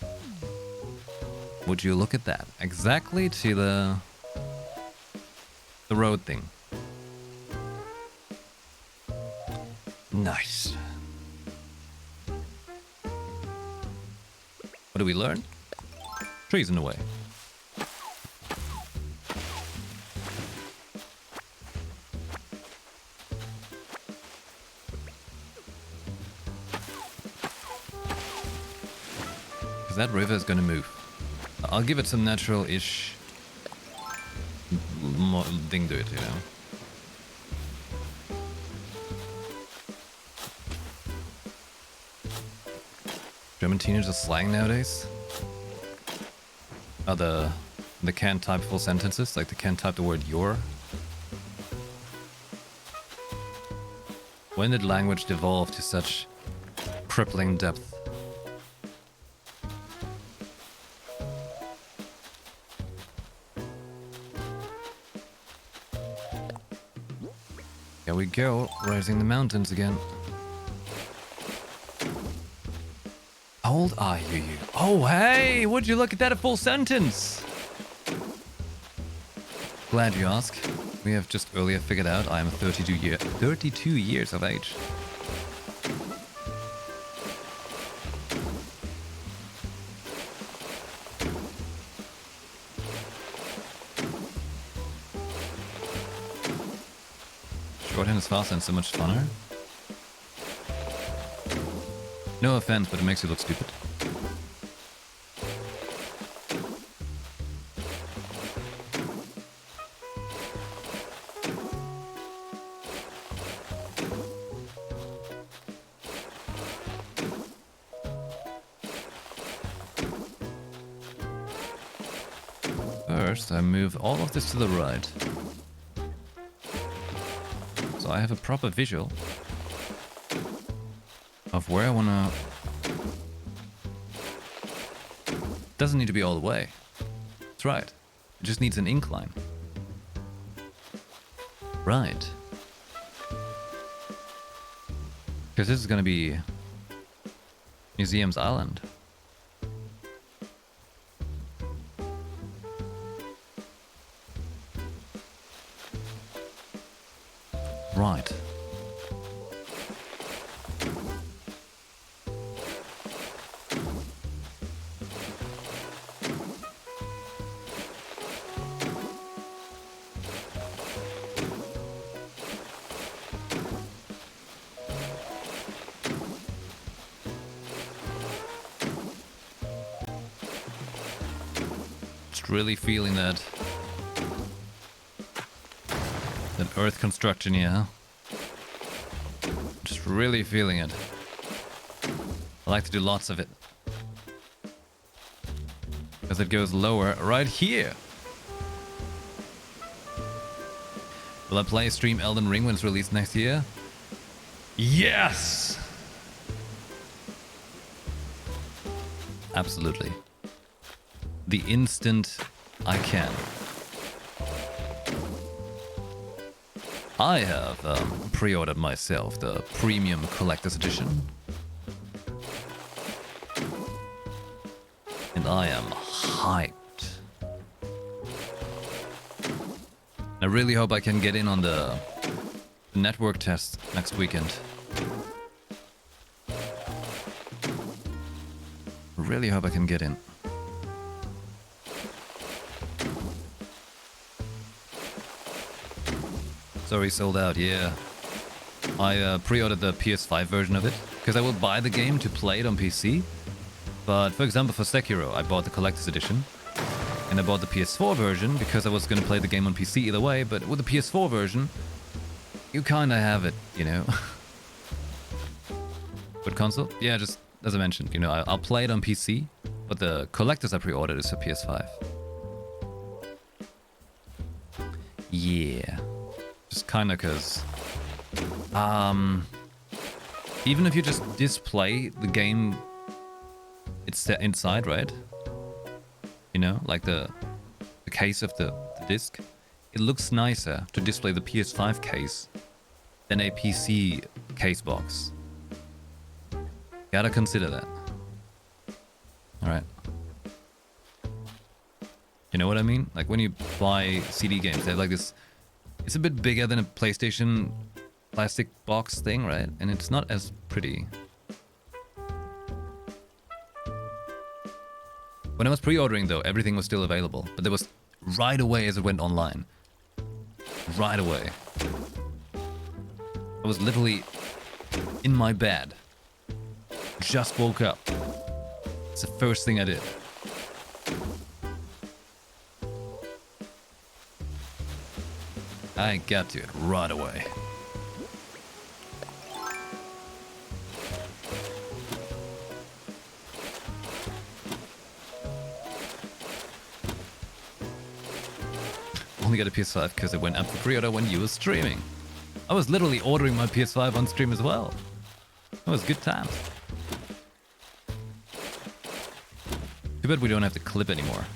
Would you look at that? Exactly to the road thing. Nice. What do we learn? Trees in the way. Because that river is gonna move. I'll give it some natural-ish thing to it, you know. German teenagers are slang nowadays? Oh, the can't type full sentences? Like they can't type the word your? When did language devolve to such crippling depth? Here we go, rising the mountains again. How old are you? Oh, hey! Would you look at that, a full sentence? Glad you ask. We have just earlier figured out I am 32 years of age. Shorthand is faster and so much funner. No offense, but it makes you look stupid. First, I move all of this to the right. So I have a proper visual of where I wanna... Doesn't need to be all the way. That's right. It just needs an incline. Right. Because this is gonna be Museum's Island. Right. Just really feeling that earth construction, yeah. Just really feeling it. I like to do lots of it. As it goes lower, right here. Will I play stream Elden Ring when it's released next year? Yes! Absolutely. The instant I can. I have pre-ordered myself the premium collector's edition. And I am hyped. I really hope I can get in on the network test next weekend. Really hope I can get in. Sorry, sold out, yeah. I pre-ordered the PS5 version of it, because I will buy the game to play it on PC. But for example, for Sekiro, I bought the collector's edition. And I bought the PS4 version, because I was going to play the game on PC either way, but with the PS4 version, you kind of have it, you know. What console? Yeah, just as I mentioned, you know, I'll play it on PC, But the collectors I pre-ordered is for PS5. Yeah. Just kinda cause... even if you just display the game it's set inside, right? You know, like the case of the disc. It looks nicer to display the PS5 case than a PC case box. Gotta consider that. Alright. You know what I mean? Like when you buy CD games, they have like this... It's a bit bigger than a PlayStation plastic box thing, right? And it's not as pretty. When I was pre-ordering though, everything was still available. But there was right away as it went online. Right away. I was literally in my bed. Just woke up. It's the first thing I did. I got to it right away. Only got a PS5 because it went up for pre-order when you were streaming. I was literally ordering my PS5 on stream as well. It was good times. Too bad we don't have the clip anymore.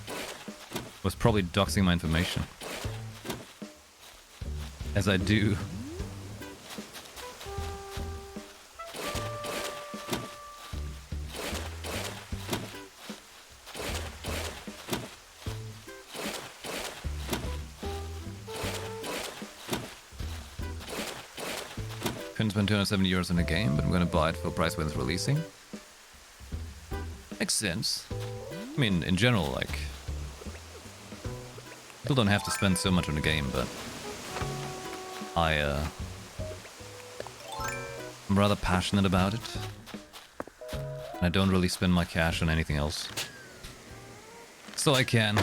Was probably doxing my information. As I do. Couldn't spend 270 euros on a game, but I'm gonna buy it for a price when it's releasing. Makes sense. I mean, in general, like... People don't have to spend so much on a game, but... I'm rather passionate about it. And I don't really spend my cash on anything else. So I can.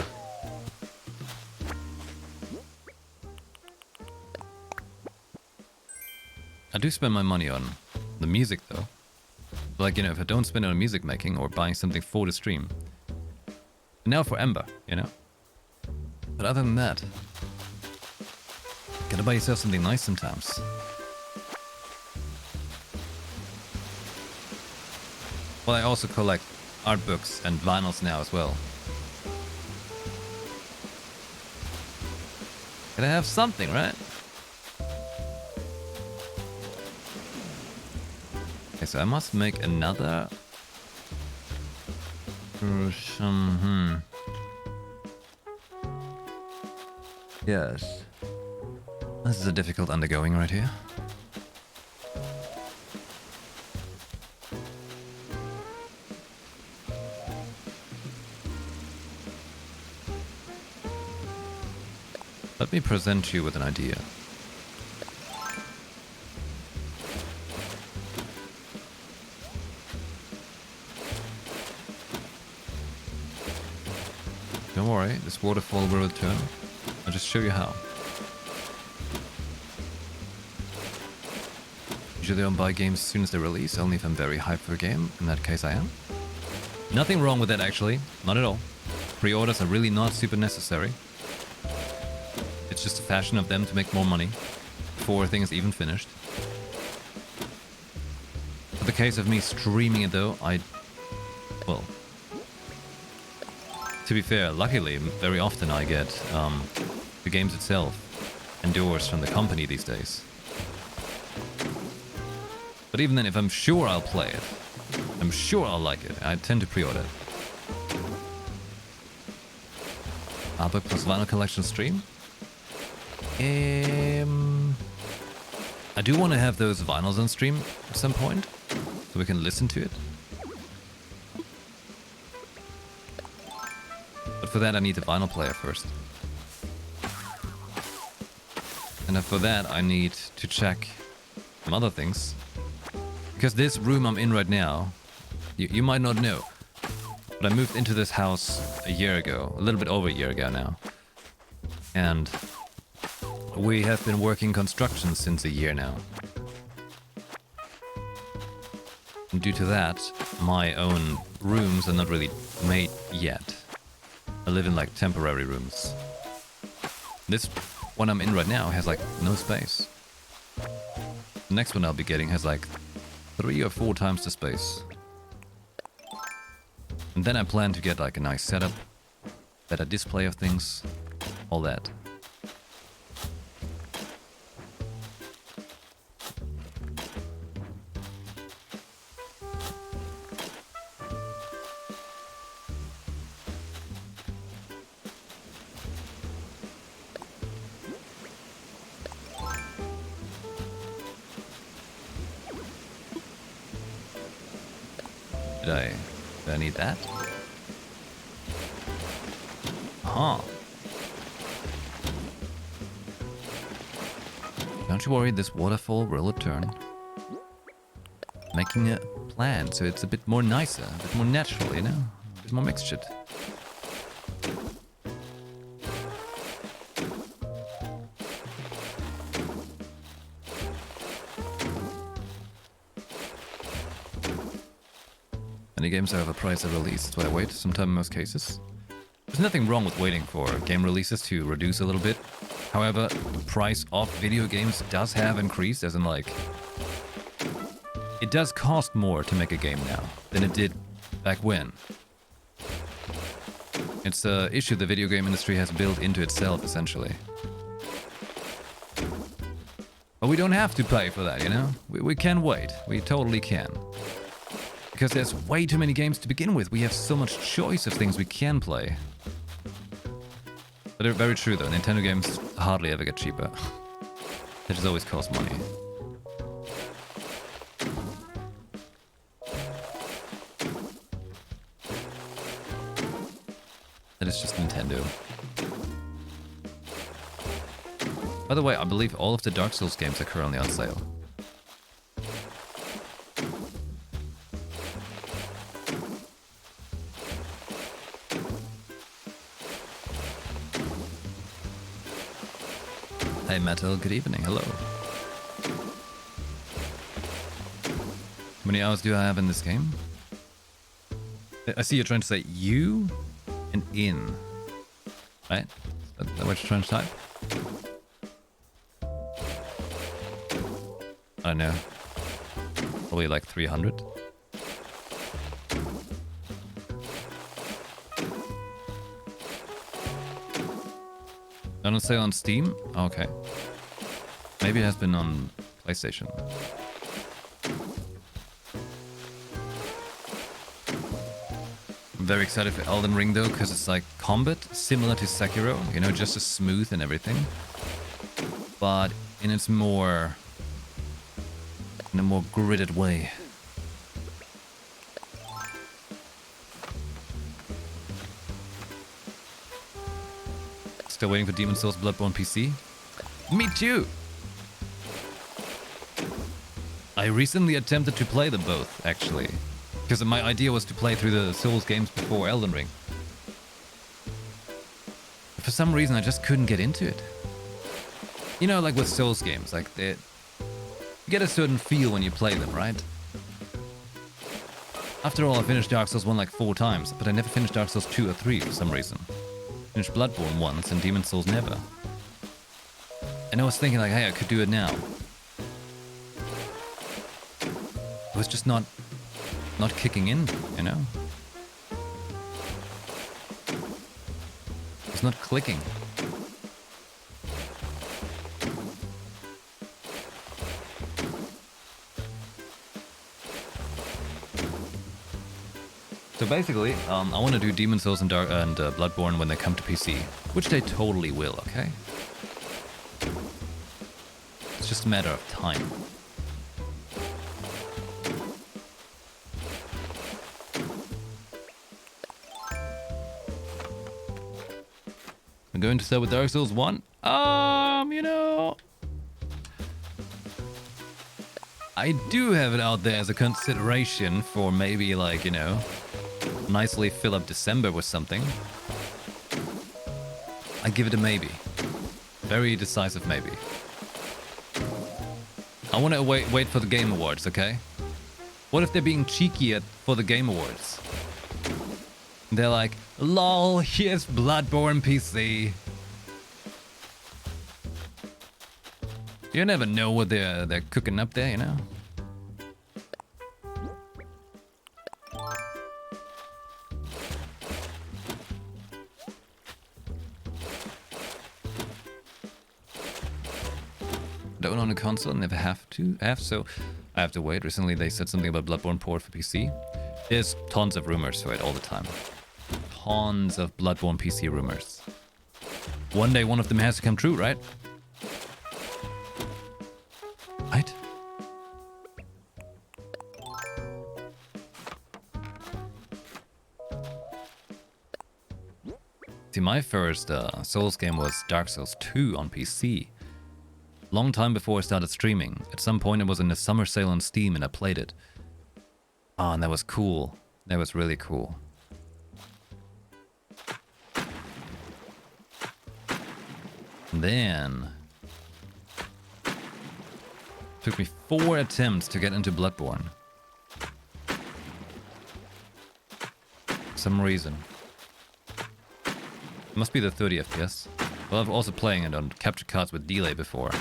I do spend my money on the music though. Like, you know, if I don't spend it on music making or buying something for the stream. Now for Ember, you know? But other than that, gotta buy yourself something nice sometimes. Well, I also collect art books and vinyls now as well. Gotta have something, right? Okay, so I must make another... Yes. This is a difficult undergoing right here. Let me present you with an idea. Don't worry, this waterfall will return. I'll just show you how. Usually I don't buy games as soon as they release, only if I'm very hyped for a game. In that case I am. Nothing wrong with that actually, not at all. Pre-orders are really not super necessary. It's just a fashion of them to make more money before a thing is even finished. For the case of me streaming it though, well, to be fair, luckily, very often I get the games itself endorsed from the company these days. But even then, if I'm sure I'll play it, I'm sure I'll like it, I tend to pre-order it. Artbook plus vinyl collection stream? I do want to have those vinyls on stream at some point, so we can listen to it. But for that I need a vinyl player first. And for that I need to check some other things. Because this room I'm in right now, you might not know, but I moved into this house a year ago, a little bit over a year ago now. And we have been working construction since a year now. And due to that, my own rooms are not really made yet. I live in like temporary rooms. This one I'm in right now has like no space. The next one I'll be getting has like 3 or 4 times the space. And then I plan to get like a nice setup, better display of things, all that. Did I need that? Huh. Don't you worry, this waterfall will return. Making a plan so it's a bit more nicer, a bit more natural, you know? A bit more mixtured. Many games have a price of release, that's why I wait, sometime in most cases. There's nothing wrong with waiting for game releases to reduce a little bit. However, the price of video games does have increased, as in like... It does cost more to make a game now than it did back when. It's an issue the video game industry has built into itself, essentially. But we don't have to pay for that, you know? We can wait. We totally can. Because there's way too many games to begin with. We have so much choice of things we can play. But they're very true though, Nintendo games hardly ever get cheaper. They just always cost money. That is just Nintendo. By the way, I believe all of the Dark Souls games are currently on sale. Hey Metal, good evening, hello. How many hours do I have in this game? I see you're trying to say you and in. Right? Is that what you're trying to type? I don't know. Probably like 300. Not on sale on Steam? Oh, okay. Maybe it has been on PlayStation. I'm very excited for Elden Ring though, because it's like combat similar to Sekiro, you know, just as smooth and everything. But in its more... in a more gridded way. Still waiting for Demon's Souls Bloodborne PC? Me too! I recently attempted to play them both, actually. Because my idea was to play through the Souls games before Elden Ring. But for some reason I just couldn't get into it. You know, like with Souls games, like you get a certain feel when you play them, right? After all, I finished Dark Souls 1 like 4 times, but I never finished Dark Souls 2 or 3 for some reason. Finished Bloodborne once and Demon's Souls never. And I was thinking like, hey, I could do it now. It was just not kicking in, you know? It's not clicking. So basically, I want to do Demon's Souls and Bloodborne when they come to PC, which they totally will, okay? It's just a matter of time. I'm going to start with Dark Souls 1. You know... I do have it out there as a consideration for maybe like, you know... nicely fill up December with something. I give it a maybe. Very decisive maybe. I want to wait for the Game Awards, okay? What if they're being cheeky for the Game Awards? They're like, lol, here's Bloodborne PC. You never know what they're cooking up there, you know? Don't own a console, never have, so I have to wait. Recently they said something about Bloodborne port for PC. There's tons of rumors for it all the time. Tons of Bloodborne PC rumors. One day one of them has to come true, right? Right? See, my first Souls game was Dark Souls 2 on PC. Long time before I started streaming. At some point it was in a summer sale on Steam and I played it. Oh, and that was cool. That was really cool. And then... took me 4 attempts to get into Bloodborne. For some reason. It must be the 30 FPS. Well, I've also playing it on capture cards with delay before. Can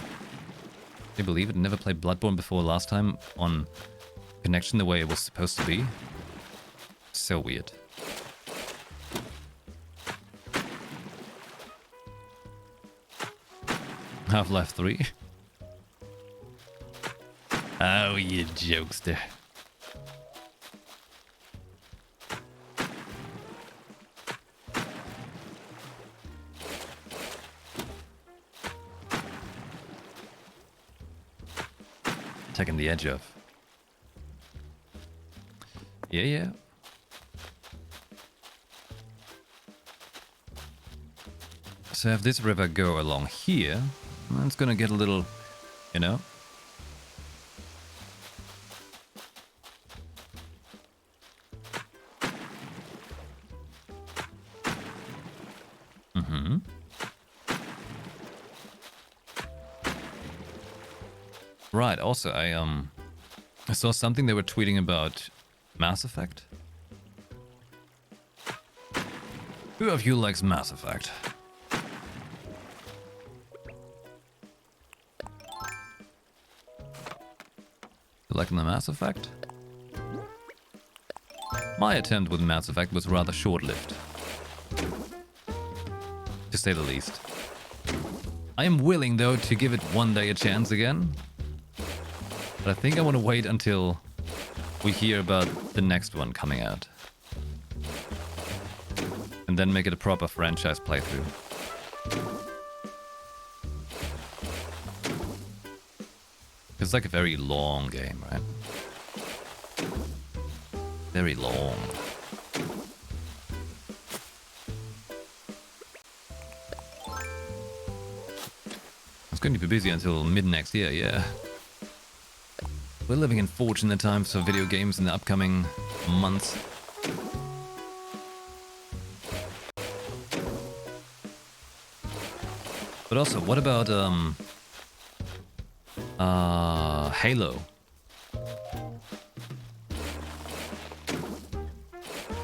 you believe it? Never played Bloodborne before last time on connection the way it was supposed to be. So weird. Half-Life 3. Oh, you jokester. Taking the edge off. Yeah. So if this river go along here, well, it's gonna get a little, you know. Right, also I saw something they were tweeting about Mass Effect. Who of you likes Mass Effect? You liking the Mass Effect? My attempt with Mass Effect was rather short-lived, to say the least. I am willing though to give it one day a chance again. But I think I want to wait until we hear about the next one coming out. And then make it a proper franchise playthrough. It's like a very long game, right? Very long. It's going to be busy until mid next year, yeah. We're living in fortunate times for video games in the upcoming months. But also, what about Halo?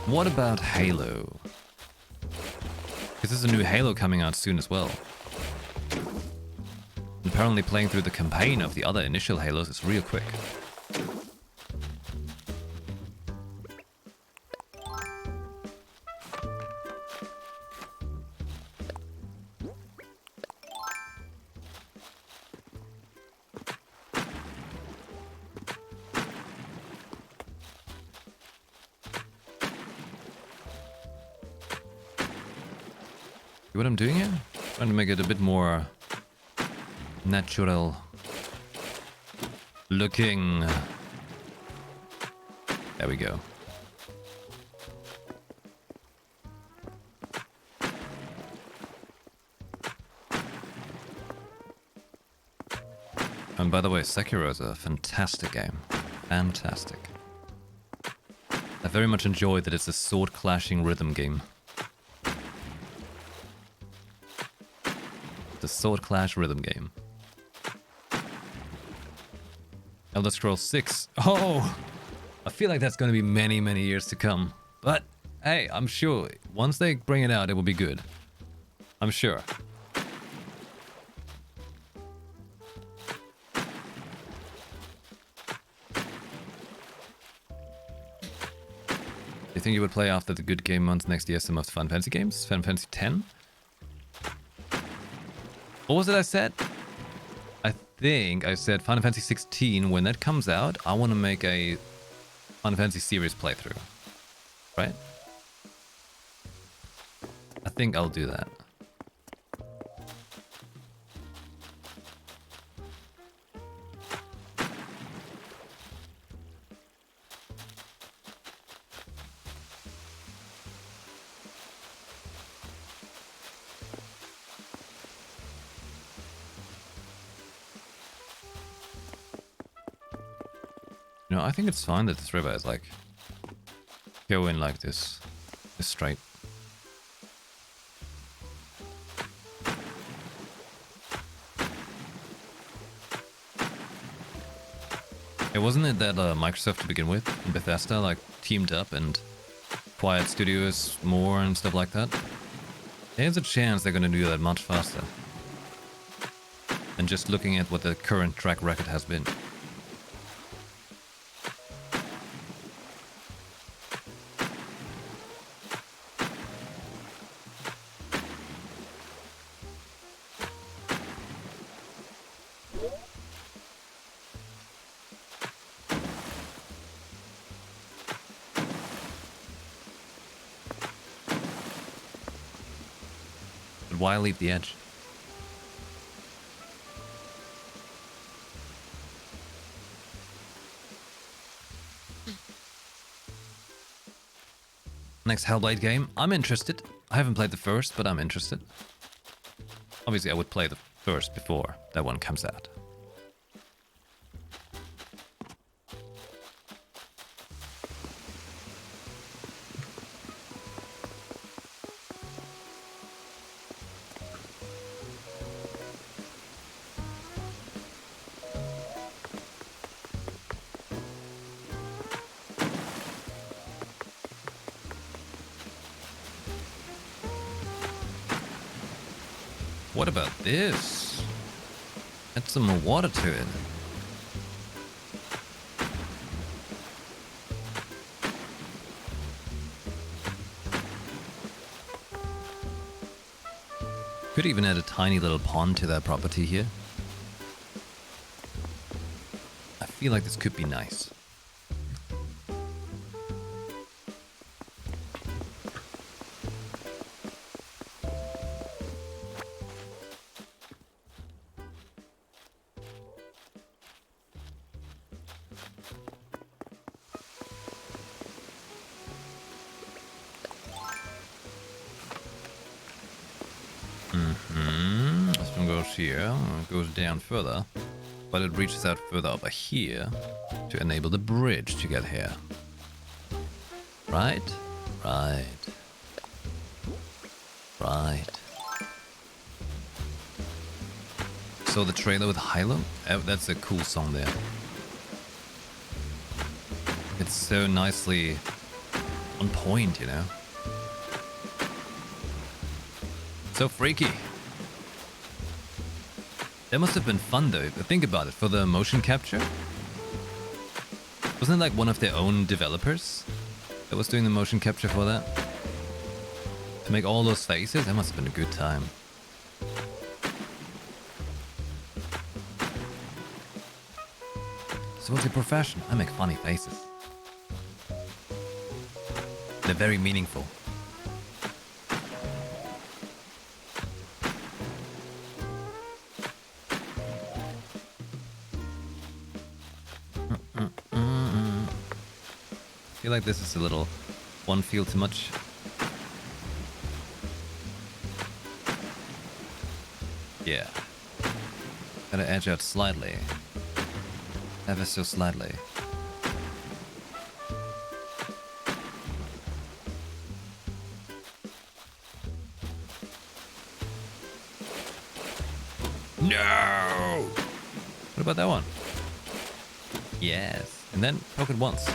What about Halo? Because there's a new Halo coming out soon as well. Apparently playing through the campaign of the other initial Halos is real quick. See what I'm doing here? Trying to make it a bit more natural looking. There we go. And by the way, Sekiro is a fantastic game. Fantastic. I very much enjoy that it's a sword clashing rhythm game. The sword clash rhythm game. Elder Scrolls 6. Oh! I feel like that's going to be many, many years to come. But hey, I'm sure once they bring it out, it will be good. I'm sure. You think you would play after the good game months next year some of the Final Fantasy games? Final Fantasy X? What was it I said? I think I said Final Fantasy 16, when that comes out, I want to make a Final Fantasy series playthrough. Right? I think I'll do that. You know, I think it's fine that this river is like going like this straight. It wasn't it that Microsoft to begin with and Bethesda like teamed up and acquired studios more and stuff like that? There's a chance they're gonna do that much faster. And just looking at what the current track record has been. But why leave the edge? Next Hellblade game, I'm interested. I haven't played the first, but I'm interested. Obviously, I would play the first before that one comes out. What about this? Add some more water to it. Could even add a tiny little pond to that property here. I feel like this could be nice. This one goes here, it goes down further, but it reaches out further over here to enable the bridge to get here. Right? Right. Right. So the trailer with Hilo? That's a cool song there. It's so nicely on point, you know? So freaky. That must have been fun though, think about it, for the motion capture. Wasn't it like one of their own developers that was doing the motion capture for that? To make all those faces? That must have been a good time. So what's your profession? I make funny faces. They're very meaningful. I feel like this is a little one feel too much. Yeah. Gotta edge out slightly. Ever so slightly. No! What about that one? Yes. And then poke it once.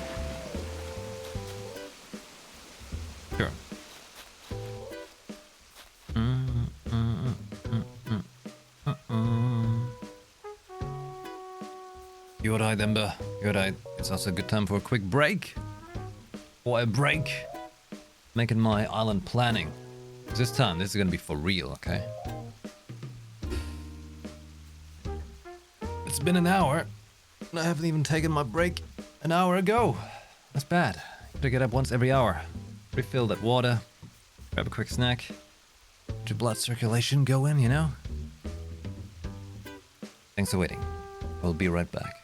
You're right, Ember. You're right. It's also a good time for a quick break. For a break. Making my island planning. This time, this is gonna be for real, okay? It's been an hour, and I haven't even taken my break an hour ago. That's bad. Gotta get up once every hour. Refill that water. Grab a quick snack. Let your blood circulation go in, you know? Thanks for waiting. I'll be right back.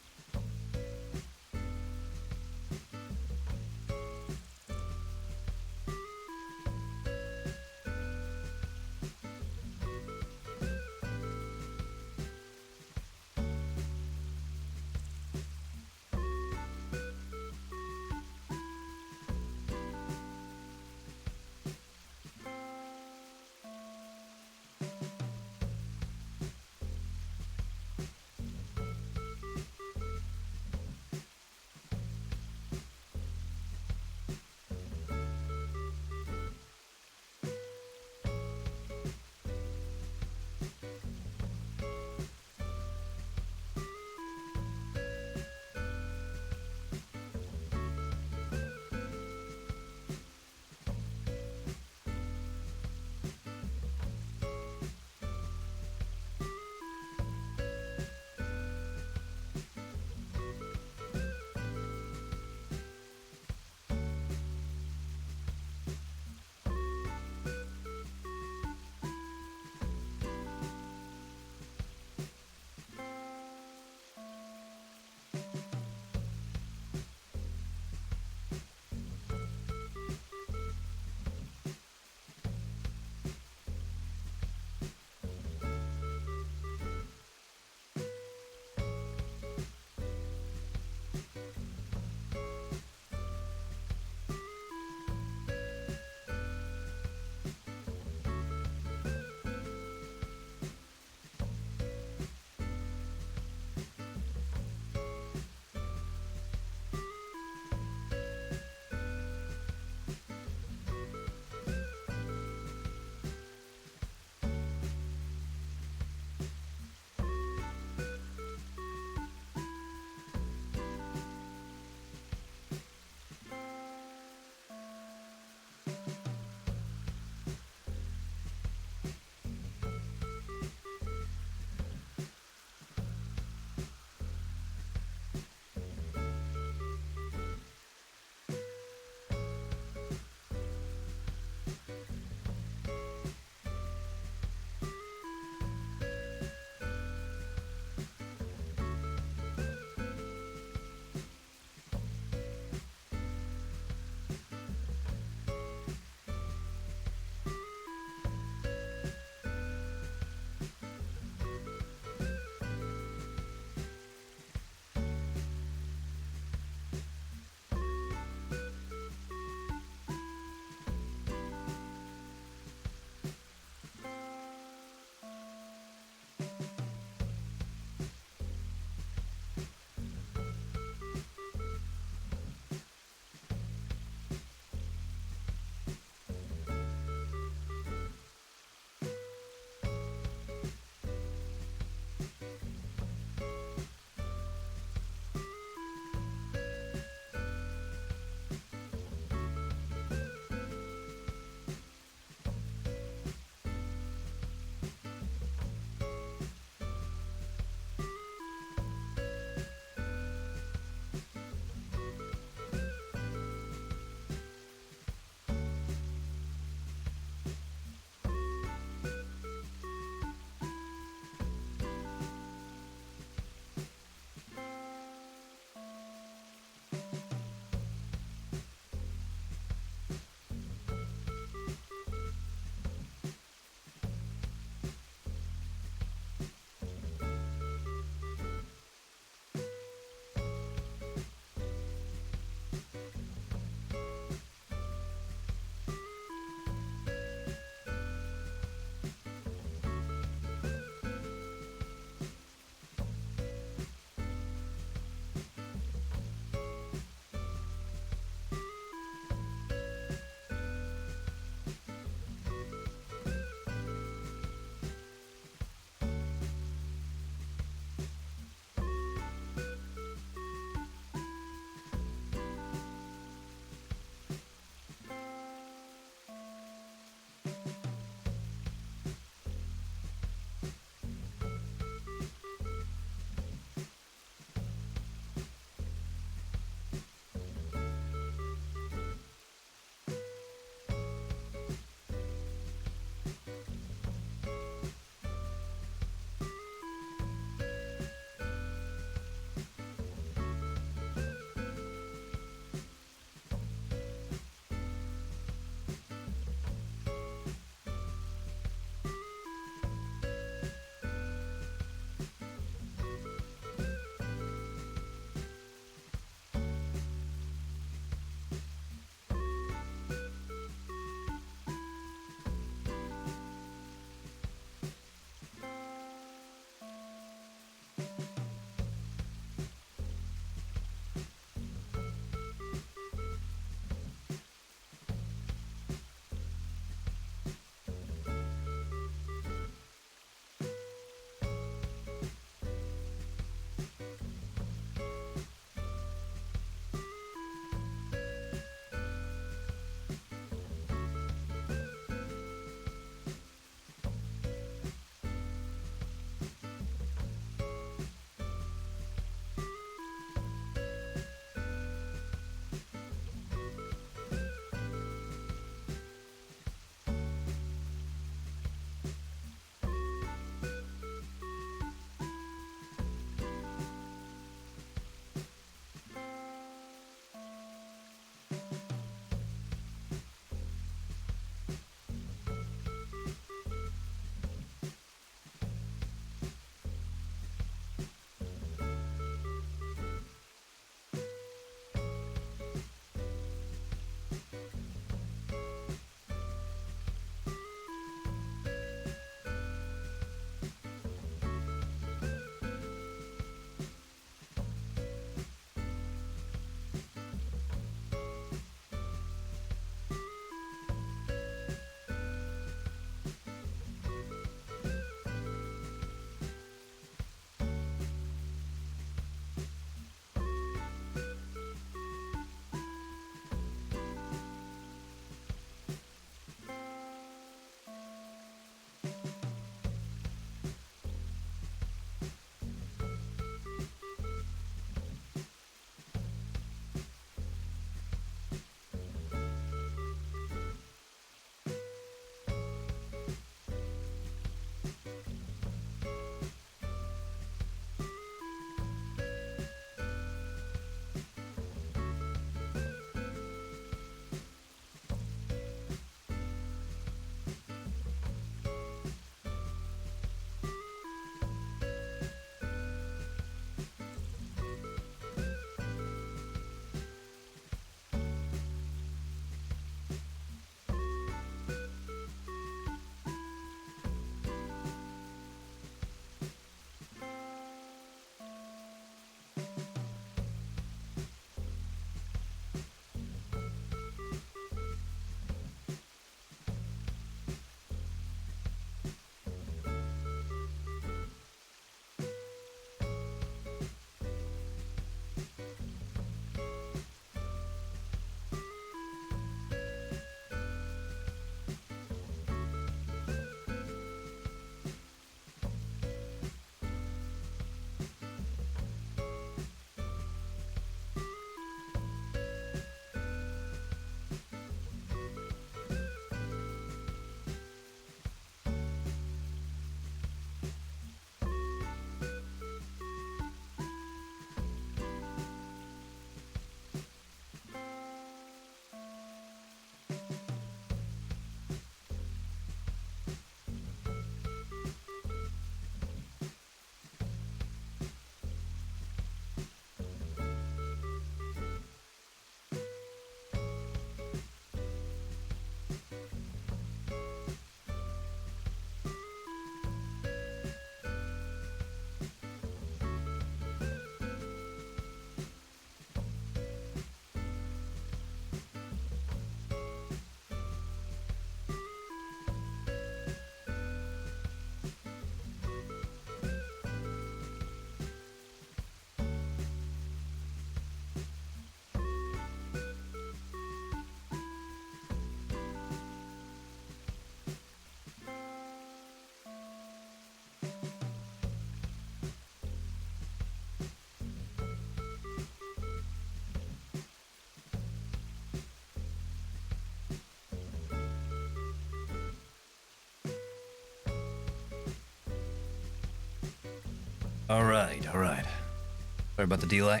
Alright. Sorry about the delay.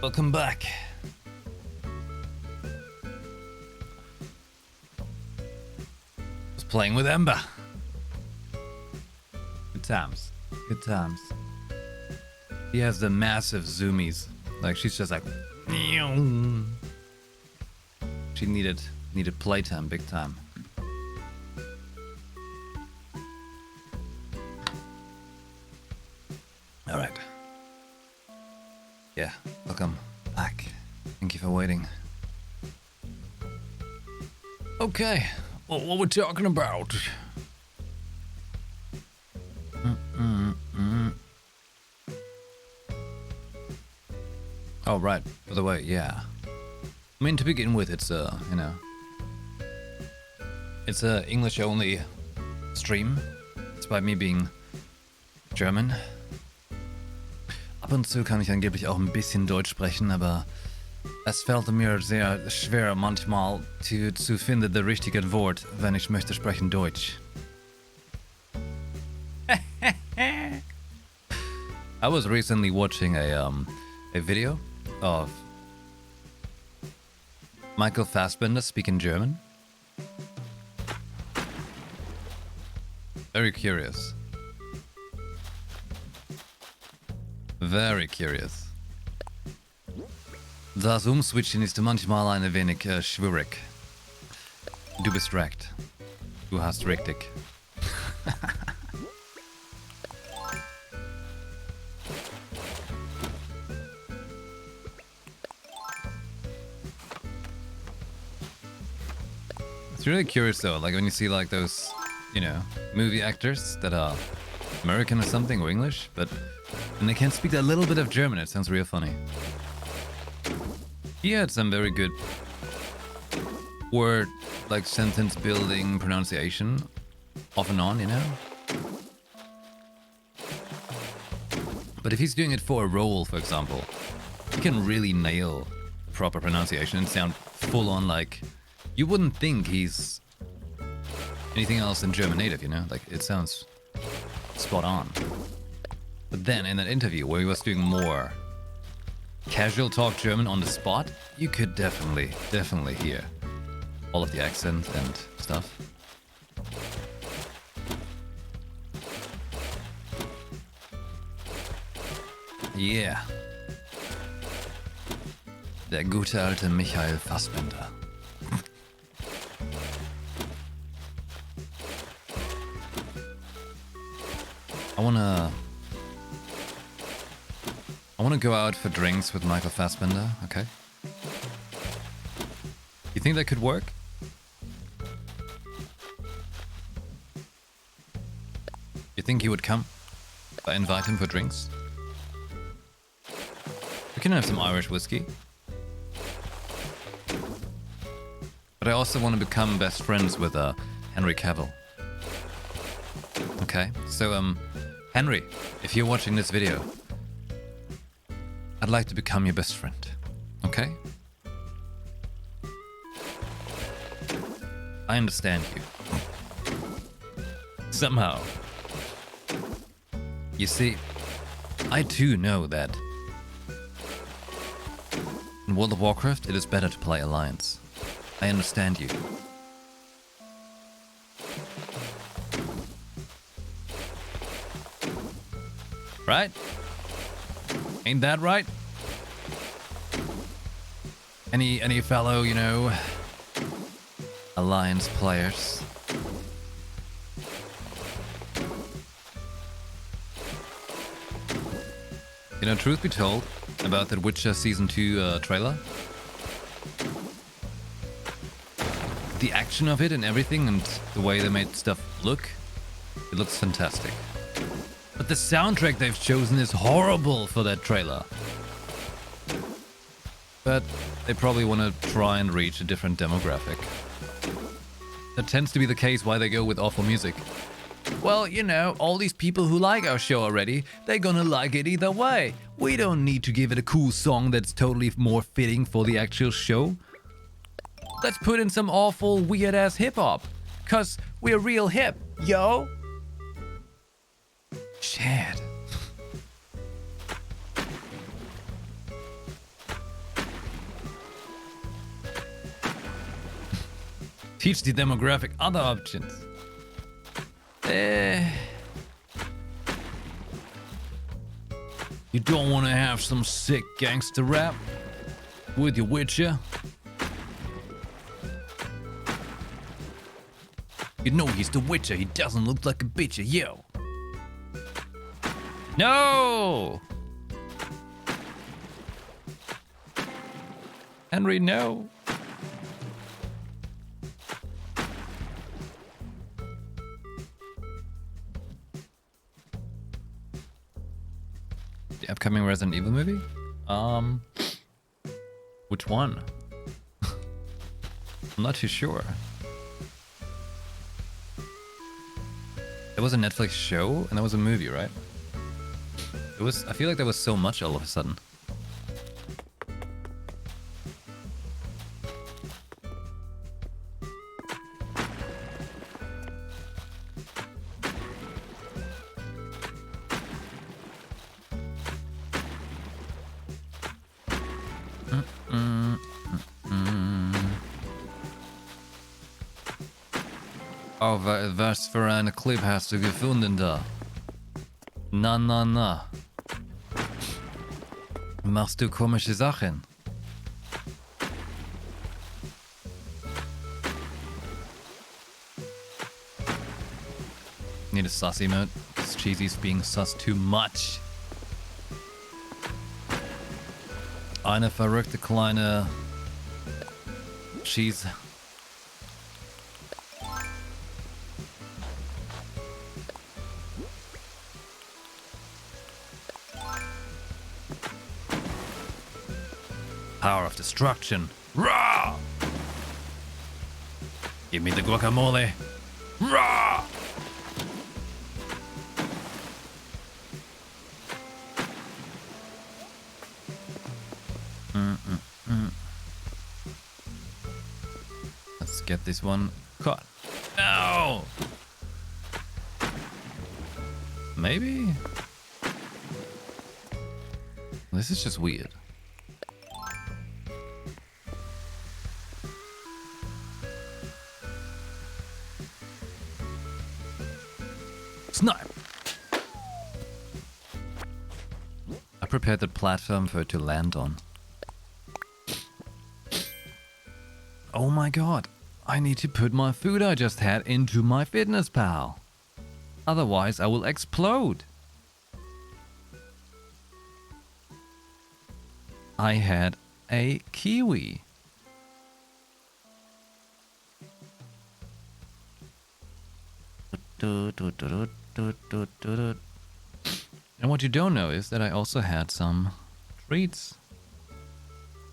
Welcome back. Was playing with Ember. Good times. He has the massive zoomies. Like, she's just like... She needed playtime, big time. Alright. Yeah, welcome back. Thank you for waiting. Okay, well, what we're talking about? Oh, right. By the way, yeah. I mean, to begin with, it's it's a English-only stream. Despite me being German. Ab und zu kann ich angeblich auch ein bisschen Deutsch sprechen, aber es fällt mir sehr schwer manchmal zu finden das richtige Wort, wenn ich möchte sprechen Deutsch. I was recently watching a video of Michael Fassbender speaking German. Very curious. Very curious. Das Umswitchen ist manchmal ein wenig schwierig. Du bist recht. Du hast richtig. It's really curious though, like when you see like those, movie actors that are American or something or English, but and they can speak a little bit of German, it sounds real funny. He had some very good word, like sentence building, pronunciation, off and on, But if he's doing it for a role, for example, he can really nail proper pronunciation and sound full on like you wouldn't think he's anything else than German native, Like it sounds spot on. But then in that interview where he was doing more casual talk German on the spot, you could definitely hear all of the accent and stuff. Yeah. Der gute alte Michael Fassbender. I wanna go out for drinks with Michael Fassbender, okay? You think that could work? You think he would come if I invite him for drinks? We can have some Irish whiskey. But I also want to become best friends with Henry Cavill. Okay, so Henry, if you're watching this video, I'd like to become your best friend, okay? I understand you. Somehow. You see, I too know that in World of Warcraft it is better to play Alliance. I understand you. Right? Ain't that right? Any fellow, Alliance players? Truth be told, about the Witcher Season 2 trailer, the action of it and everything and the way they made stuff look, it looks fantastic. But the soundtrack they've chosen is horrible for that trailer. But they probably want to try and reach a different demographic. That tends to be the case why they go with awful music. Well, all these people who like our show already, they're gonna like it either way. We don't need to give it a cool song that's totally more fitting for the actual show. Let's put in some awful weird-ass hip-hop. 'Cause we're real hip, yo! Shit. Teach the demographic other options. You don't want to have some sick gangster rap with your Witcher? You know he's the Witcher, he doesn't look like a bitcher, yo. No! Henry, no. The upcoming Resident Evil movie? Which one? I'm not too sure. There was a Netflix show and there was a movie, right? I feel like there was so much all of a sudden. Oh, was für eine Clip hast du gefunden da? Na, na, na. Machst du komische Sachen? Need a sus emote. This cheesy's being sus too much. Eine verrückte kleine Cheese. Power of destruction. Rah! Give me the guacamole. Rah! Let's get this one caught. No! Maybe? This is just weird. Snipe! I prepared the platform for it to land on. Oh my god, I need to put my food I just had into my fitness pal. Otherwise I will explode. I had a kiwi. And what you don't know is that I also had some treats.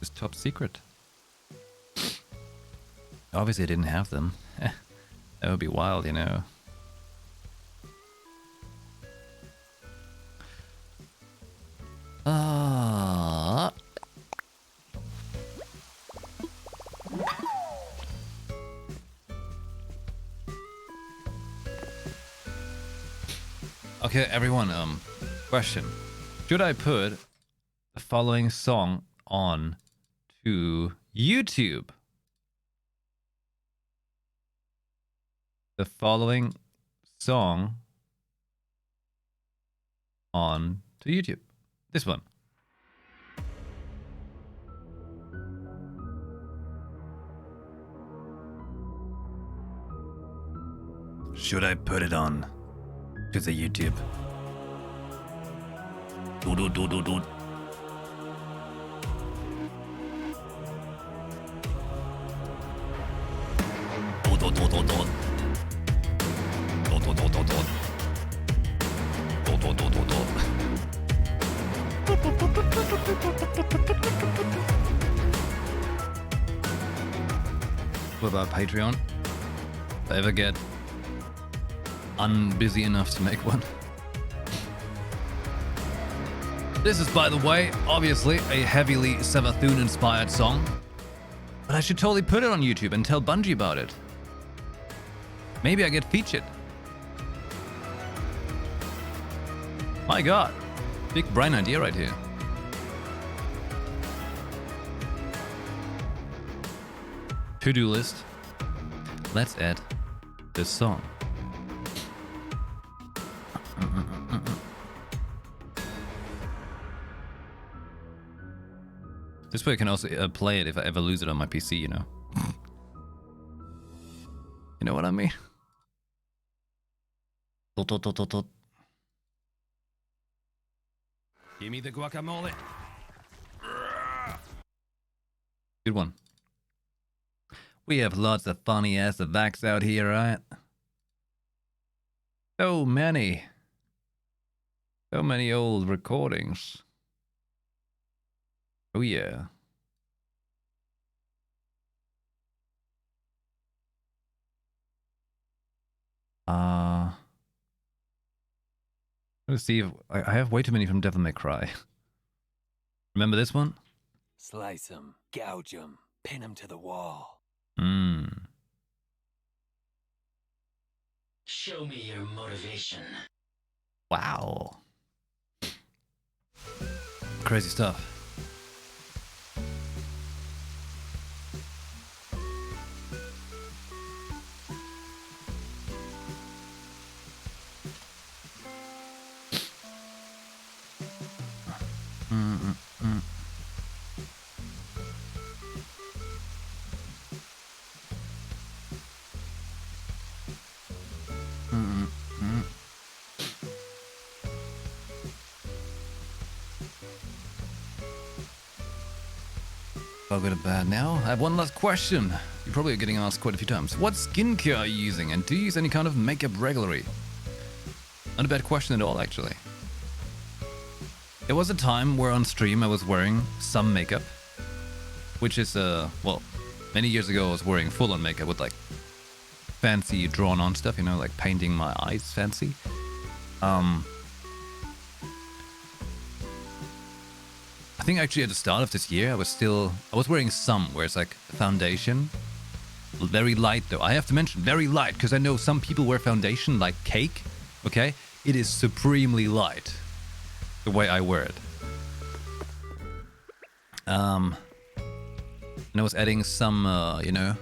It's top secret. Obviously I didn't have them. That would be wild, you know. Okay, everyone, question. Should I put the following song on to YouTube? The following song on to YouTube. This one. Should I put it on to the YouTube? Do do do do do. Do do do do do. Do do do do do. Do do do do do. What about Patreon? If I ever get unbusy enough to make one. This is, by the way, obviously a heavily Savathun inspired song, but I should totally put it on YouTube and tell Bungie about it. Maybe I get featured. My god. Big brain idea right here. To-do list. Let's add this song. This way I can also play it if I ever lose it on my PC, you know? You know what I mean? Give me the guacamole. Good one. We have lots of funny ass vax out here, right? So many. So many old recordings. Oh yeah. Let's see if I have way too many from Devil May Cry. Remember this one? Slice 'em, gouge 'em, pin 'em to the wall. Show me your motivation. Wow. Crazy stuff. I'll go to bed now. I have one last question. You're probably getting asked quite a few times. What skincare are you using, and do you use any kind of makeup regularly? Not a bad question at all, actually. There was a time where on stream I was wearing some makeup, which is, well, many years ago I was wearing full-on makeup with, like, fancy drawn-on stuff, you know, like painting my eyes fancy. I think actually at the start of this year, I was wearing some where it's like foundation. Very light though. I have to mention very light because I know some people wear foundation like cake. Okay? It is supremely light the way I wear it. And I was adding some, you know,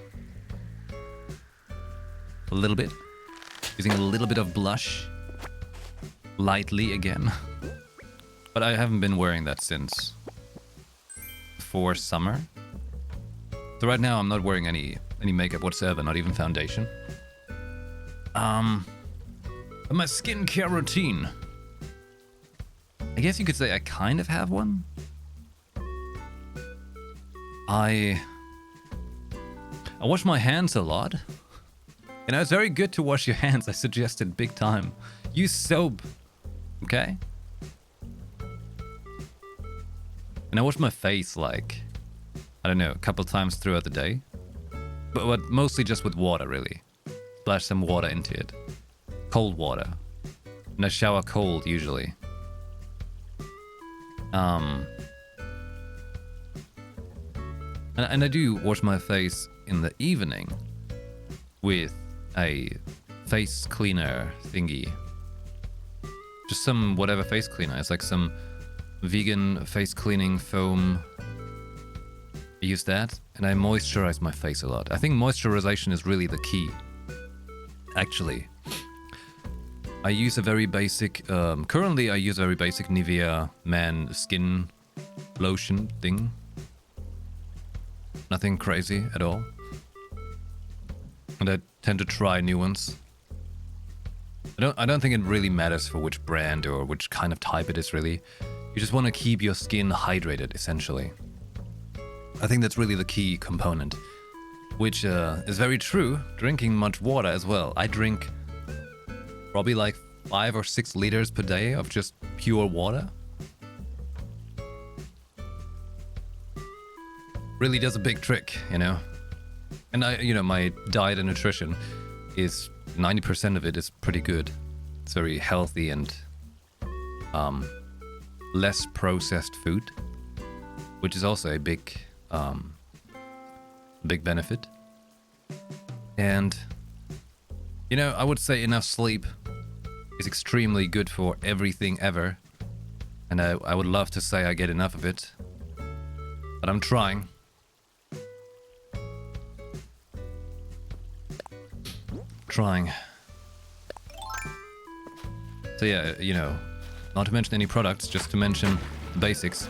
a little bit. Using a little bit of blush. Lightly again. But I haven't been wearing that since before summer. So right now I'm not wearing any makeup whatsoever, not even foundation. But my skincare routine. I guess you could say I kind of have one. I wash my hands a lot. You know, it's very good to wash your hands. I suggest it big time. Use soap, okay? And I wash my face like, I don't know, a couple times throughout the day. But mostly just with water, really. Splash some water into it. Cold water. And I shower cold, usually. And I do wash my face in the evening with a face cleaner thingy. Just some whatever face cleaner. It's like some vegan face cleaning foam. I use that and I moisturize my face a lot. I think moisturization is really the key. Actually, I use a very basic, currently I use a very basic Nivea Man skin lotion thing. Nothing crazy at all. And I tend to try new ones. I don't think it really matters for which brand or which kind of type it is really. You just want to keep your skin hydrated, essentially. I think that's really the key component. Which is very true, drinking much water as well. I drink probably like 5 or 6 liters per day of just pure water. Really does a big trick, you know. And my diet and nutrition is 90% of it is pretty good. It's very healthy and less processed food, which is also a big benefit. And I would say enough sleep is extremely good for everything ever. And I would love to say I get enough of it. But I'm trying. Trying. So yeah, you know, not to mention any products, just to mention the basics.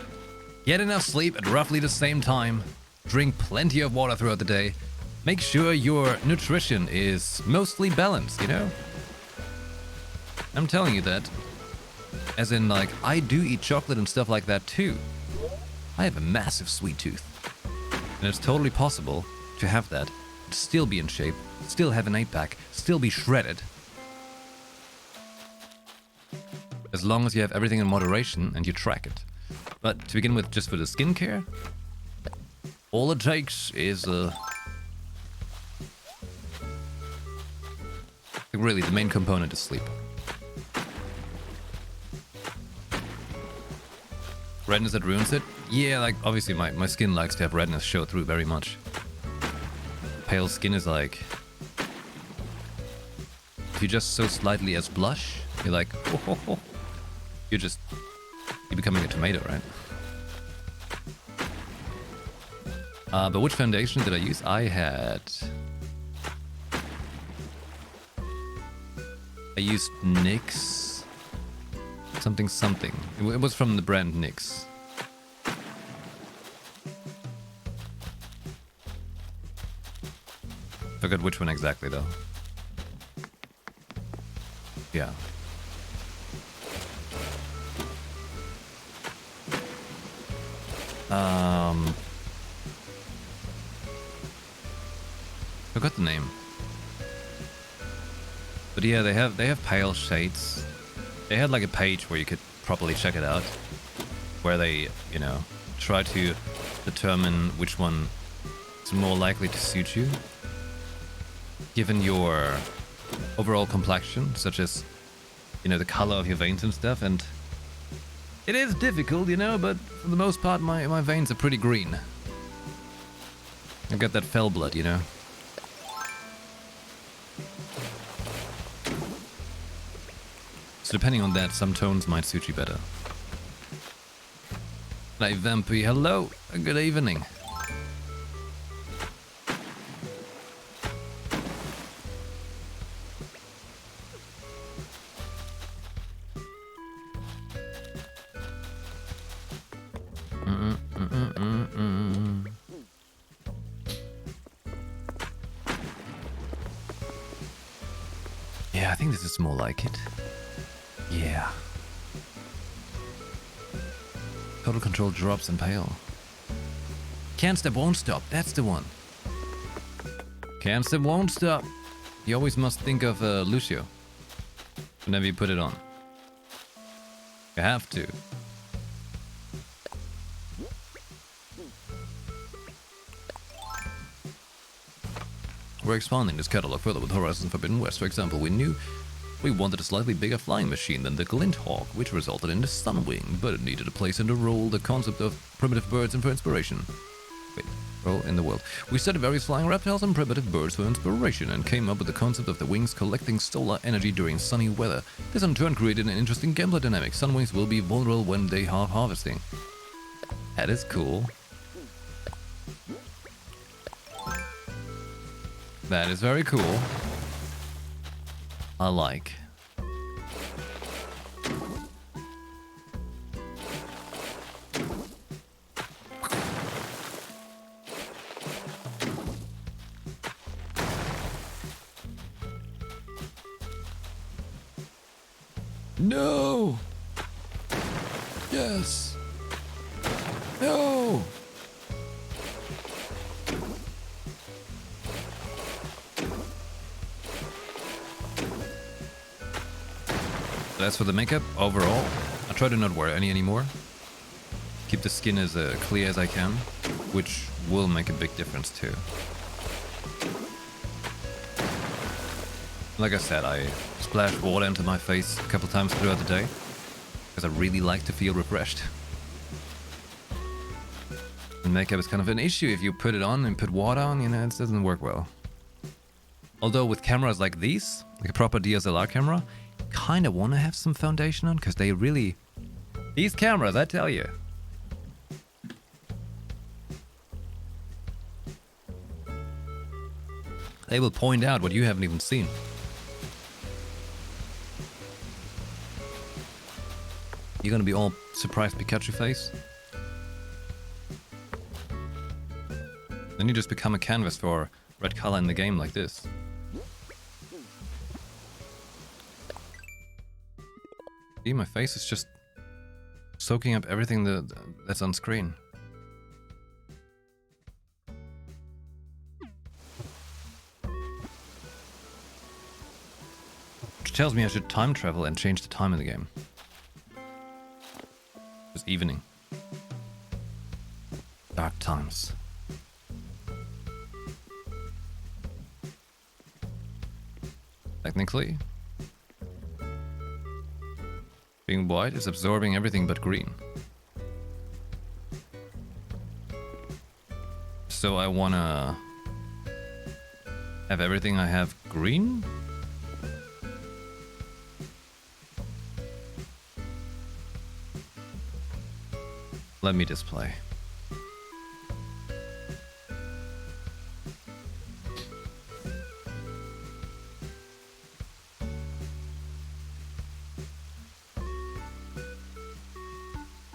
Get enough sleep at roughly the same time. Drink plenty of water throughout the day. Make sure your nutrition is mostly balanced, you know? I'm telling you that. As in, like, I do eat chocolate and stuff like that too. I have a massive sweet tooth. And it's totally possible to have that, still be in shape, still have an 8-pack, still be shredded. As long as you have everything in moderation and you track it. But to begin with, just for the skincare, all it takes is really the main component is sleep. Redness that ruins it? Yeah, like obviously my skin likes to have redness show through very much. Pale skin is like, if you just so slightly as blush, you're like, oh. You're becoming a tomato, right? But which foundation did I use? I used NYX something. It was from the brand NYX. Forgot which one exactly though. Yeah. Forgot the name. But yeah, they have pale shades. They had like a page where you could properly check it out, where they, you know, try to determine which one is more likely to suit you, given your overall complexion, such as, you know, the color of your veins and stuff. And it is difficult, you know, but for the most part, my veins are pretty green. I got that fell blood, you know. So depending on that, some tones might suit you better. Hey Vampy, hello, good evening. Yeah, I think this is more like it. Yeah. Total control drops and pale. Can't stop, won't stop. That's the one. Can't stop, won't stop. You always must think of Lucio whenever you put it on. You have to. We're expanding this catalog further with Horizon Forbidden West. For example, we wanted a slightly bigger flying machine than the Glint Hawk, which resulted in the Sunwing, but it needed a place in the role, the concept of primitive birds and for inspiration. Wait, role in the world. We studied various flying reptiles and primitive birds for inspiration and came up with the concept of the wings collecting solar energy during sunny weather. This in turn created an interesting gameplay dynamic. Sunwings will be vulnerable when they are harvesting. That is cool. That is very cool. I like. No! Yes! No! As for the makeup, overall, I try to not wear any anymore. Keep the skin as clear as I can, which will make a big difference too. Like I said, I splash water into my face a couple times throughout the day, because I really like to feel refreshed. And makeup is kind of an issue. If you put it on and put water on, you know, it doesn't work well. Although with cameras like these, like a proper DSLR camera, kind of want to have some foundation on, because they really... These cameras, I tell you. They will point out what you haven't even seen. You're gonna be all surprised Pikachu face. Then you just become a canvas for red color in the game like this. See, my face is just soaking up everything that's on screen. Which tells me I should time travel and change the time in the game. It's evening. Dark times. Technically, being white is absorbing everything but green. So I wanna have everything I have green? Let me display.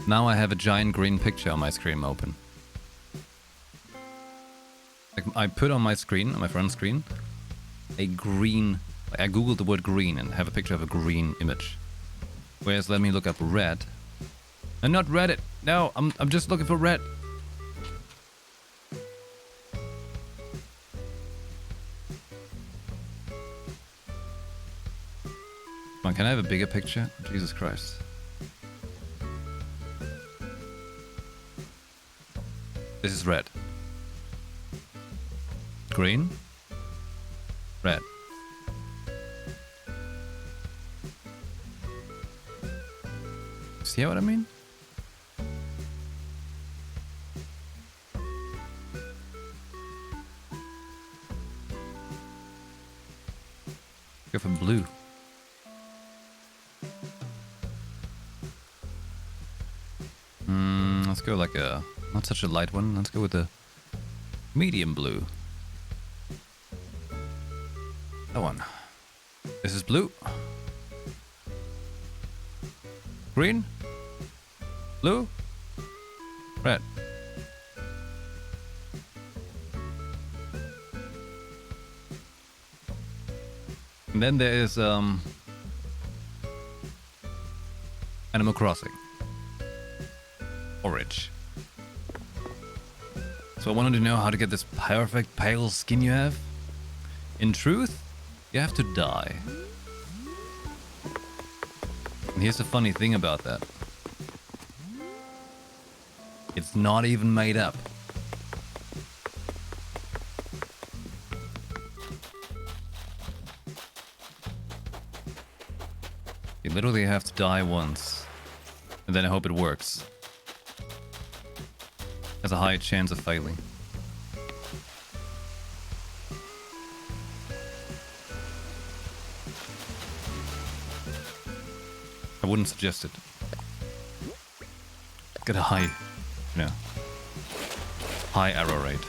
Now I have a giant green picture on my screen open. Like I put on my screen, on my front screen, a green... I googled the word green and have a picture of a green image. Whereas let me look up red. And not Reddit. No, I'm just looking for red. Come on, can I have a bigger picture? Jesus Christ. This is red. Green. Red. See what I mean? Go for blue. Let's go like a... Not such a light one. Let's go with the medium blue. That one. This is blue. Green. Blue. Red. And then there is Animal Crossing. Orange. So I wanted to know how to get this perfect pale skin you have. In truth, you have to die. And here's the funny thing about that. It's not even made up. You literally have to die once. And then I hope it works. Has a high chance of failing. I wouldn't suggest it. Get a high, high error rate.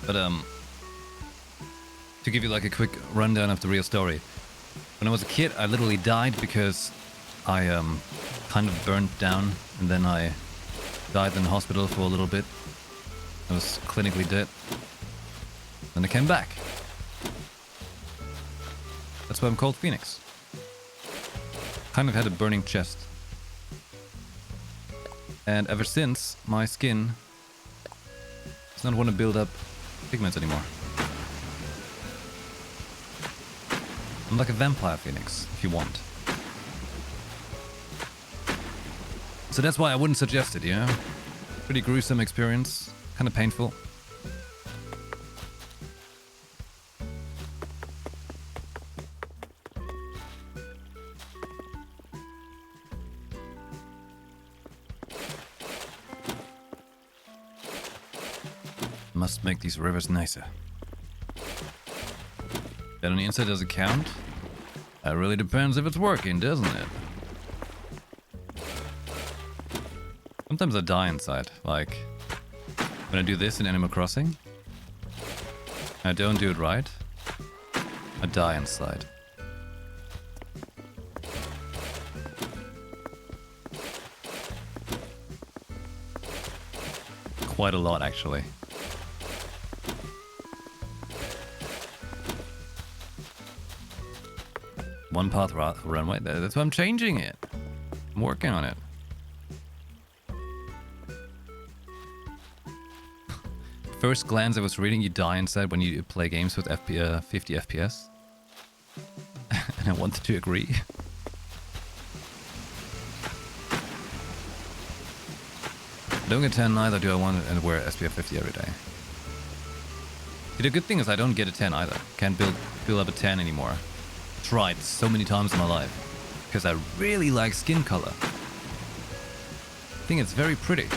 But to give you like a quick rundown of the real story. When I was a kid, I literally died because I kind of burned down, and then I died in the hospital for a little bit. I was clinically dead. Then I came back. That's why I'm called Phoenix. Kind of had a burning chest. And ever since, my skin does not want to build up pigments anymore. I'm like a vampire Phoenix, if you want. So that's why I wouldn't suggest it, Pretty gruesome experience, kind of painful. Must make these rivers nicer. That on the inside does it count? That really depends if it's working, doesn't it? Sometimes I die inside, like when I do this in Animal Crossing. I don't do it right. I die inside. Quite a lot, actually. One path runway. That's why I'm changing it. I'm working on it. First glance, I was reading you die inside when you play games with 50 FPS. And I wanted to agree. Don't get 10 neither do I want to wear SPF 50 every day. The good thing is I don't get a 10 either. Can't build up a 10 anymore. Tried so many times in my life. Because I really like skin color. I think it's very pretty.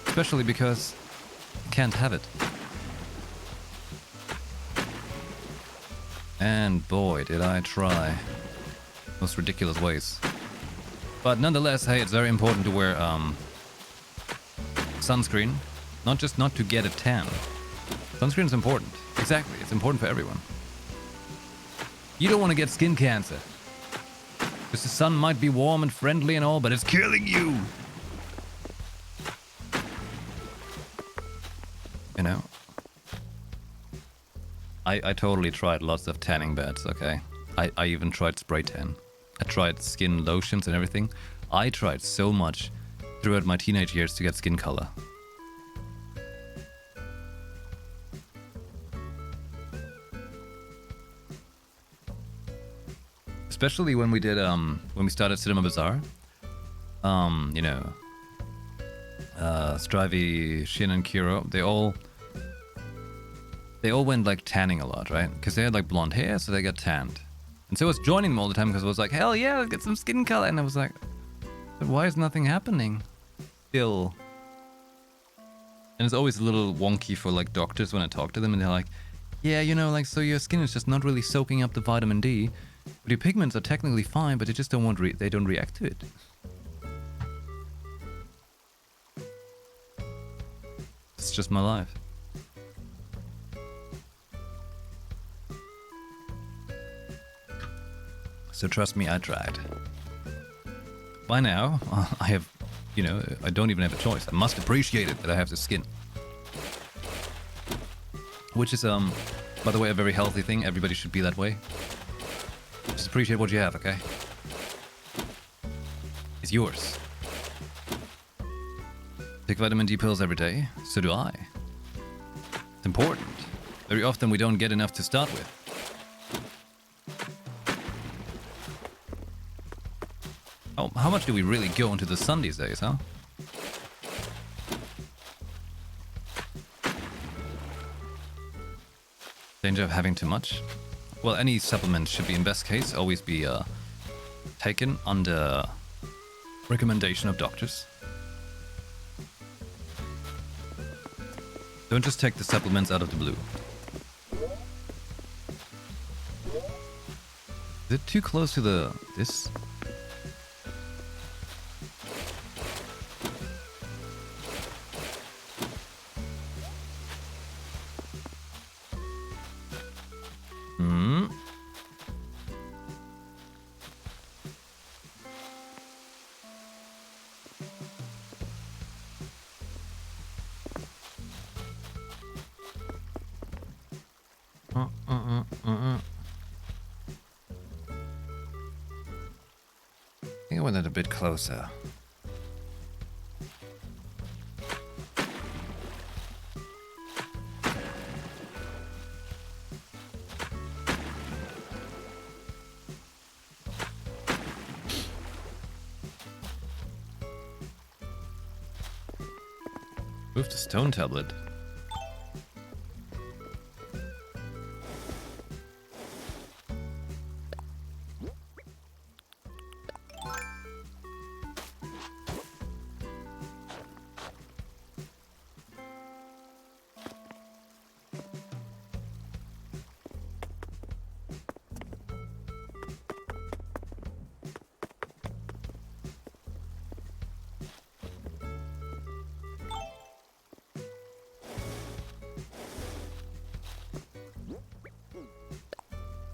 Especially because I can't have it. And boy, did I try. Most ridiculous ways. But nonetheless, hey, it's very important to wear sunscreen. Not just not to get a tan. Sunscreen is important. Exactly, it's important for everyone. You don't want to get skin cancer. Because the sun might be warm and friendly and all, but it's killing you. You know? I totally tried lots of tanning beds, okay? I even tried spray tan. I tried skin lotions and everything. I tried so much throughout my teenage years to get skin color. Especially when we did when we started Cinema Bazaar. You know, Strivey, Shin and Kiro, they all went like tanning a lot, right? Because they had like blonde hair, so they got tanned. And so I was joining them all the time because I was like, hell yeah, let's get some skin color. And I was like, but why is nothing happening? Still. And it's always a little wonky for like doctors when I talk to them and they're like, yeah, you know, like, so your skin is just not really soaking up the vitamin D. But your pigments are technically fine, but they just don't they don't react to it. It's just my life. So trust me, I tried. By now, I have, you know, I don't even have a choice. I must appreciate it that I have the skin. Which is, by the way, a very healthy thing. Everybody should be that way. Just appreciate what you have, okay? It's yours. Take vitamin D pills every day. So do I. It's important. Very often we don't get enough to start with. Oh, how much do we really go into the sun these days, huh? Danger of having too much? Well, any supplement should be, in best case, always be taken under recommendation of doctors. Don't just take the supplements out of the blue. Is it too close to this? I think I went a bit closer. Move the stone tablet.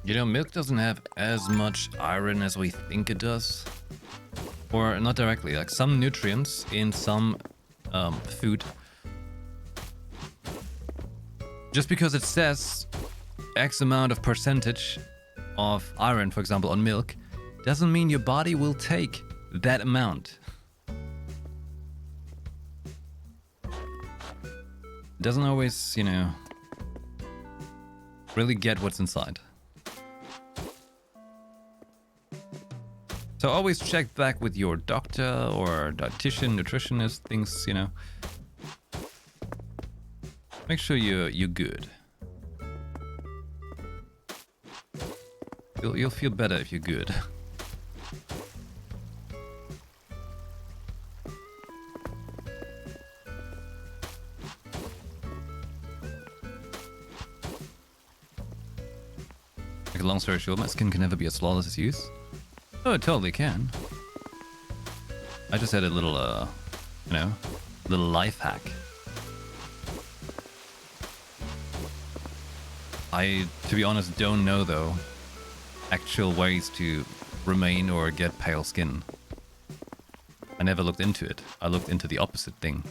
You know, milk doesn't have as much iron as we think it does. Or not directly, like some nutrients in some food. Just because it says X amount of percentage of iron, for example, on milk, doesn't mean your body will take that amount. It doesn't always, you know, really get what's inside. So always check back with your doctor or dietitian, nutritionist, things, you know. Make sure you're good. You'll feel better if you're good. Like, long story short, my skin can never be as flawless as yours. Oh, it totally can. I just had a little, you know, little life hack. I, to be honest, don't know, though, actual ways to remain or get pale skin. I never looked into it. I looked into the opposite thing.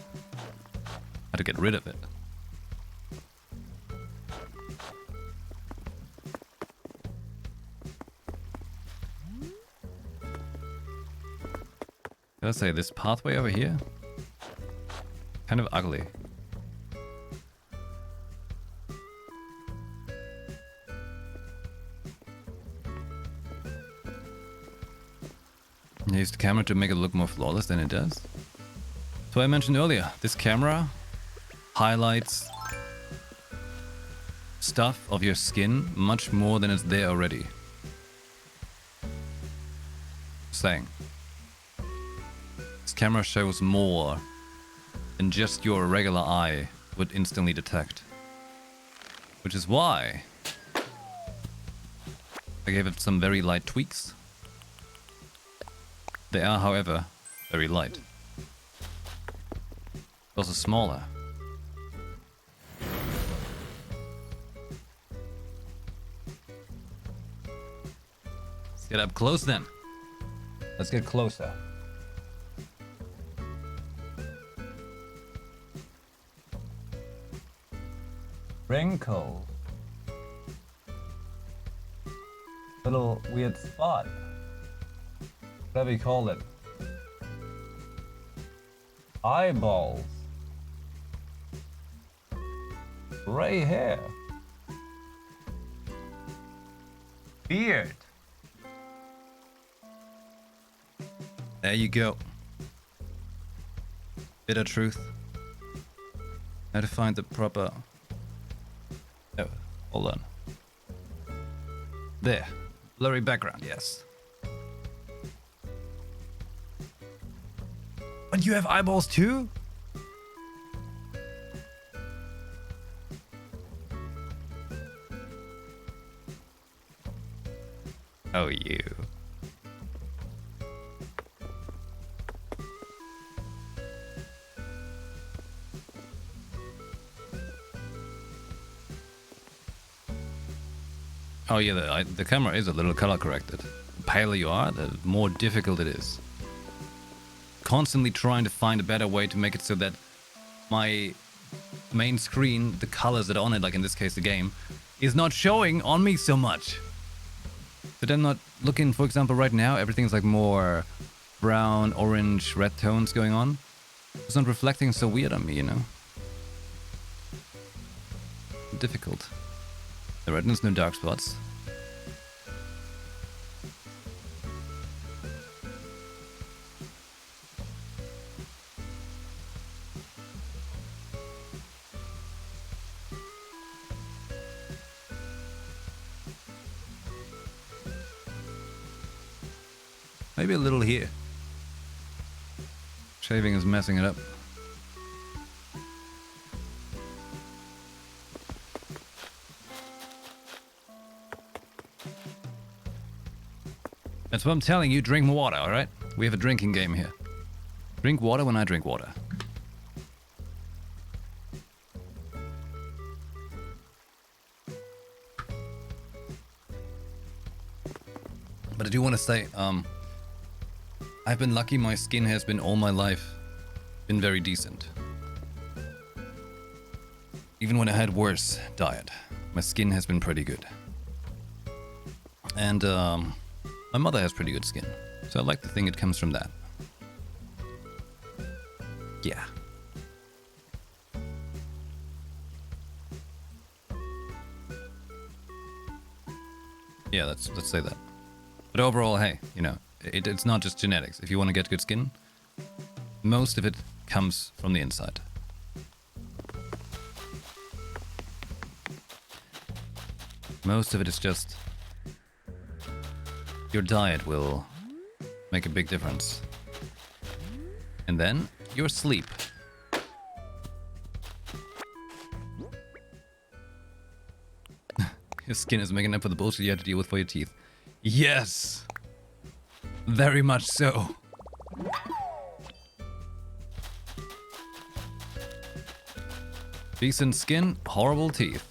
How to get rid of it. Let's say this pathway over here, kind of ugly. I used the camera to make it look more flawless than it does. So I mentioned earlier, this camera highlights stuff of your skin much more than is there already. Saying. Camera shows more than just your regular eye would instantly detect. Which is why I gave it some very light tweaks. They are, however, very light. Also smaller. Let's get up close then. Let's get closer. Wrinkle. Little weird spot. What do we call it? Eyeballs. Gray hair. Beard. There you go. Bitter truth. How to find the proper... Oh, hold on. There. Blurry background, yes. But you have eyeballs too? Oh, you. Oh yeah, the camera is a little color corrected. The paler you are, the more difficult it is. Constantly trying to find a better way to make it so that my main screen, the colors that are on it, like in this case the game, is not showing on me so much. But I'm not looking, for example, right now, everything's like more brown, orange, red tones going on. It's not reflecting so weird on me, you know? Difficult. The redness, no dark spots. Maybe a little here. Shaving is messing it up. That's what I'm telling you, drink water, alright? We have a drinking game here. Drink water when I drink water. But I do want to say, I've been lucky. My skin has been all my life been very decent. Even when I had worse diet, my skin has been pretty good. And my mother has pretty good skin, so I like to think it comes from that. Yeah. Yeah, let's say that. But overall, hey, you know, it's not just genetics. If you want to get good skin, most of it comes from the inside. Most of it is just your diet will make a big difference. And then your sleep. Your skin is making up for the bullshit you had to deal with for your teeth. Yes! Very much so. Decent skin, horrible teeth.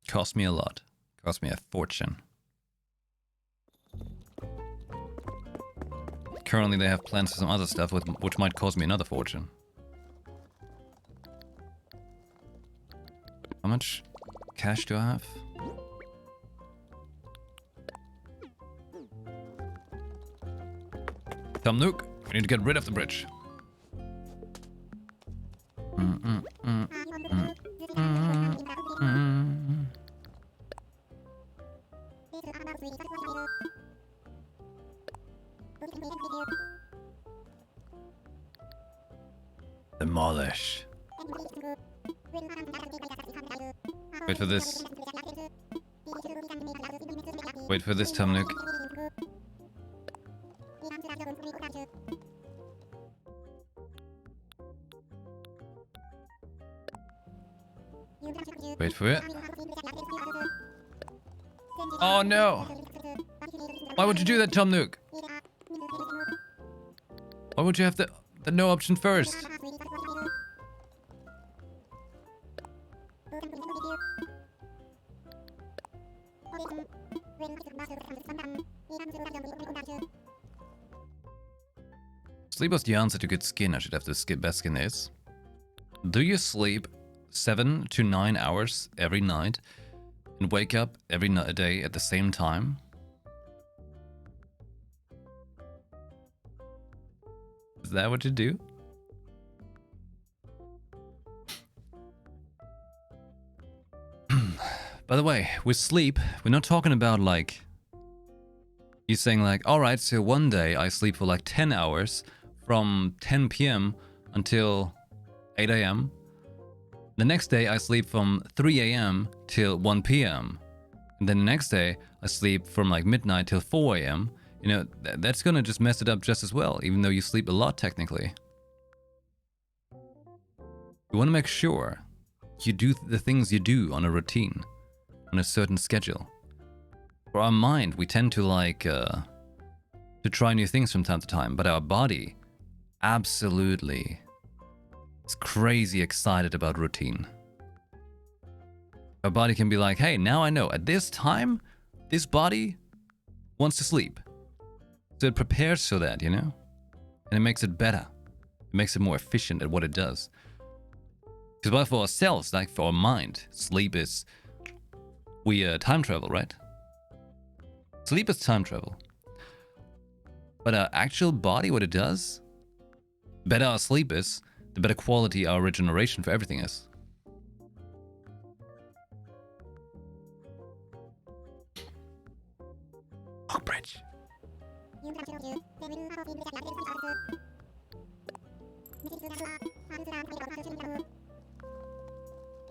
Cost me a lot. Cost me a fortune. Currently they have plans for some other stuff which might cost me another fortune. How much cash do I have? Tom Nook, we need to get rid of the bridge. Demolish. Wait for this. Wait for this, Tom Nook. Wait for it. Oh no! Why would you do that, Tom Nook? Why would you have the no option first? Sleep was the answer to good skin. I should have the best skin is. Do you sleep 7 to 9 hours every night and wake up every day at the same time? Is that what you do? By the way, with sleep, we're not talking about like... You're saying like, alright, so one day I sleep for like 10 hours from 10 p.m. until 8 a.m. The next day I sleep from 3 a.m. till 1 p.m. And then the next day I sleep from like midnight till 4 a.m. You know, that's gonna just mess it up just as well, even though you sleep a lot technically. You wanna make sure you do the things you do on a routine, on a certain schedule. For our mind, we tend to like, to try new things from time to time, but our body absolutely is crazy excited about routine. Our body can be like, hey, now I know at this time, this body wants to sleep. So it prepares for that, you know? And it makes it better. It makes it more efficient at what it does. Because for ourselves, like for our mind, sleep is, we time travel, right? Sleep is time travel. But our actual body, what it does, the better our sleep is, the better quality our regeneration for everything is. Oh, bridge.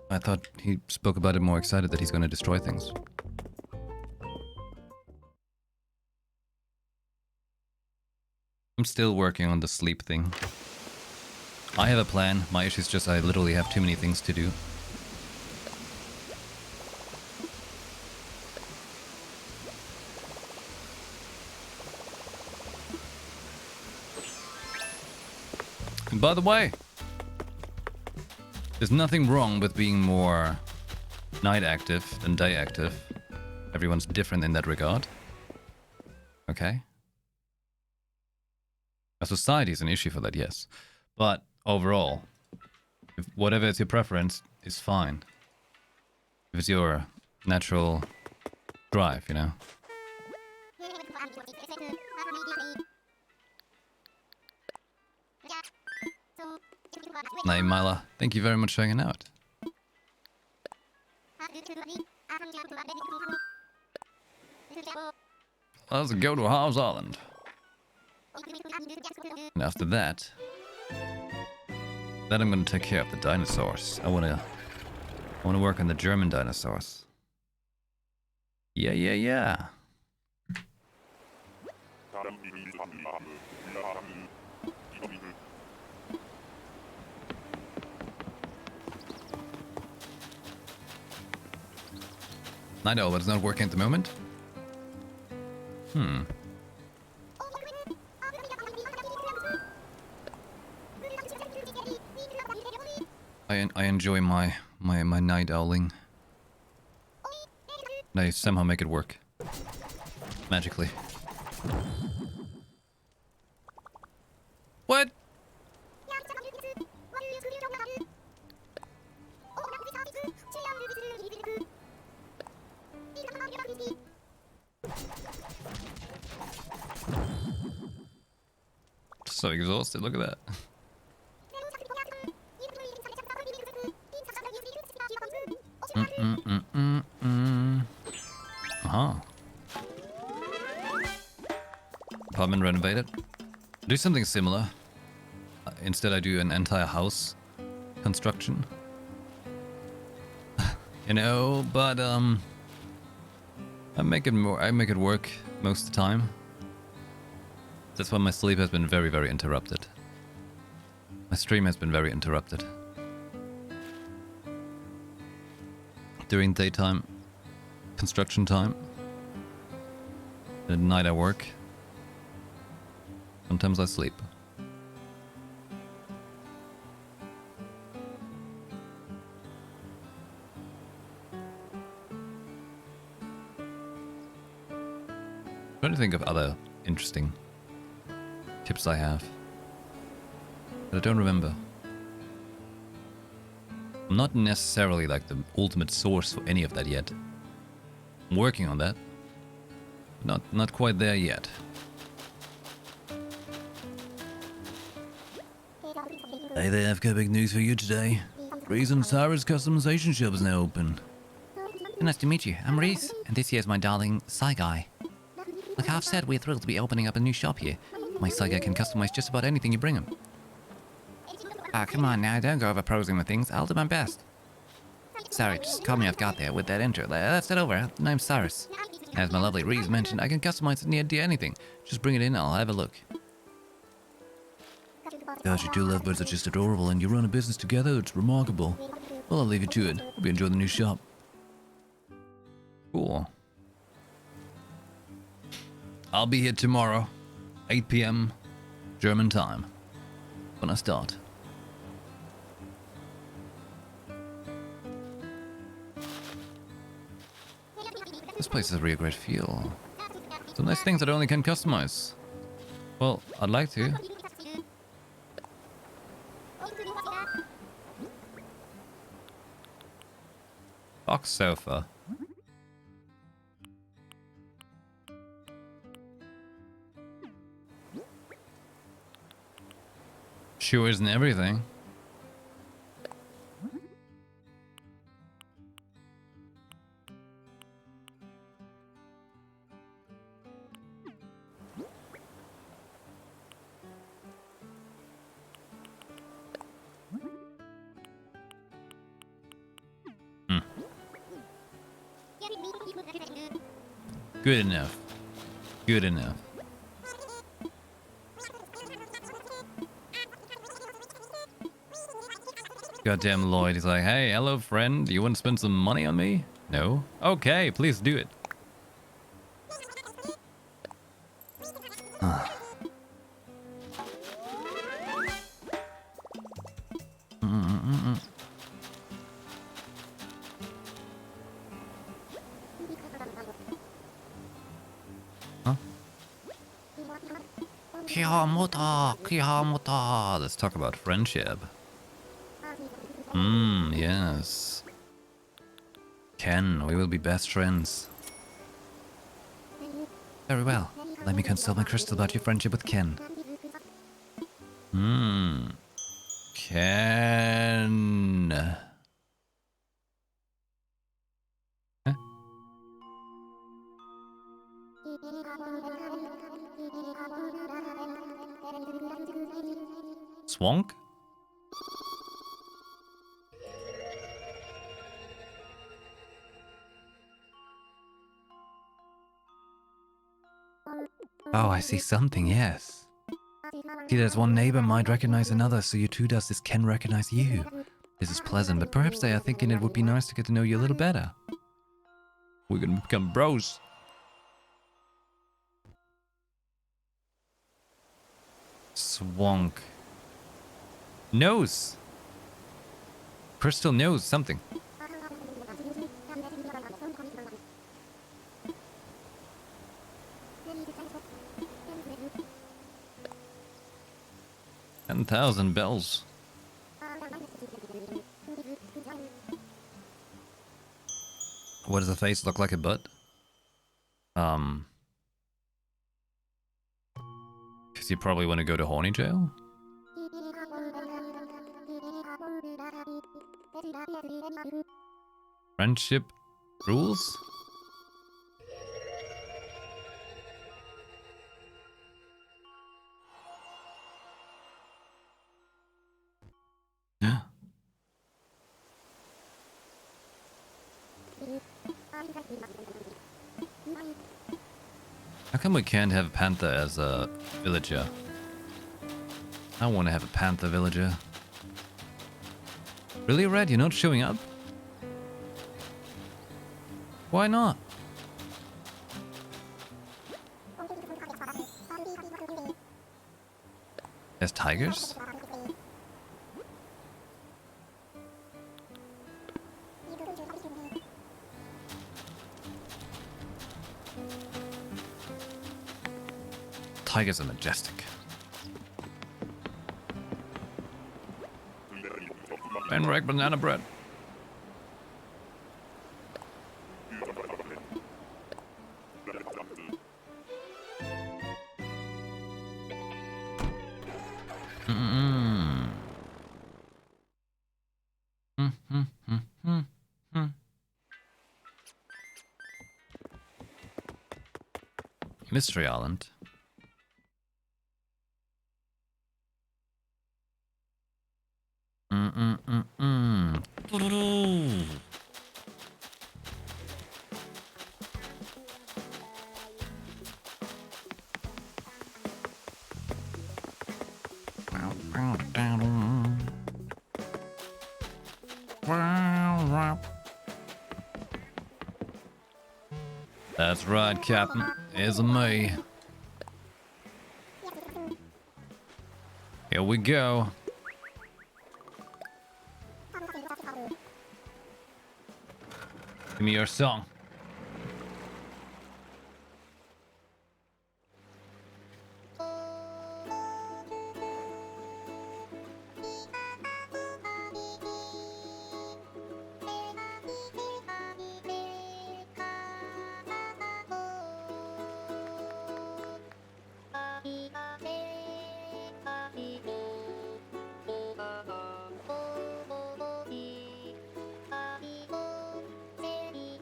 I thought he spoke about it more excited that he's going to destroy things. I'm still working on the sleep thing. I have a plan. My issue is just I literally have too many things to do. And by the way, There's nothing wrong with being more night active than day active. Everyone's different in that regard. Okay? A society is an issue for that, yes. But overall, if whatever is your preference is fine. If it's your natural drive, you know? Hey Mila, thank you very much for hanging out. Let's go to House Island. And after that, then I'm gonna take care of the dinosaurs. I wanna work on the German dinosaurs. Yeah. I know, but it's not working at the moment. I enjoy my night owling. And I somehow make it work. Magically. What? So exhausted, look at that. Apartment renovated. Do something similar. Instead I do an entire house construction. You know, but I make it work most of the time. That's why my sleep has been very, very interrupted. My stream has been very interrupted. During daytime, construction time. At night I work. Sometimes I sleep. Trying to think of other interesting tips I have, but I don't remember. I'm not necessarily like the ultimate source for any of that yet. I'm working on that. Not quite there yet. Hey there, I've got big news for you today. Reese and Sarah's customization shop is now open. Nice to meet you. I'm Reese, and this here's my darling Psy Guy. Like I've said, we're thrilled to be opening up a new shop here. My Psy Guy can customize just about anything you bring him. Ah, come on now, don't go over prosing with things. I'll do my best. Sorry, just caught me off guard there with that intro. Let's head over. Name's Cyrus. As my lovely Reese mentioned, I can customize near to anything. Just bring it in, I'll have a look. Gosh, you two lovebirds are just adorable, and you run a business together. It's remarkable. Well, I'll leave you to it. Hope you enjoy the new shop. Cool. I'll be here tomorrow, 8 p.m. German time, when I start. This place has a really great feel. Some nice things that I only can customize. Well, I'd like to. Box sofa. Sure isn't everything. Good enough. Good enough. Goddamn Lloyd, he's like, hey, hello friend, do you want to spend some money on me? No? Okay, please do it. Kihamuta, Kihamuta. Let's talk about friendship. Yes. Ken, we will be best friends. Very well. Let me consult my crystal about your friendship with Ken. Ken. Huh? Swonk? Oh, I see something, yes. See, there's one neighbor might recognize another, so you two does this Ken recognize you. This is pleasant, but perhaps they are thinking it would be nice to get to know you a little better. We're gonna become bros. Swonk. Knows. Crystal knows something. $10,000 bells. What does the face look like? A butt? Because you probably want to go to horny jail? Friendship rules? Yeah. How come we can't have a panther as a villager? I want to have a panther villager. Really, Red? You're not showing up? Why not? There's tigers? Tigers are majestic. Benrek banana bread. Mystery Island. That's right, Captain. It's me. Here we go. Give me your song.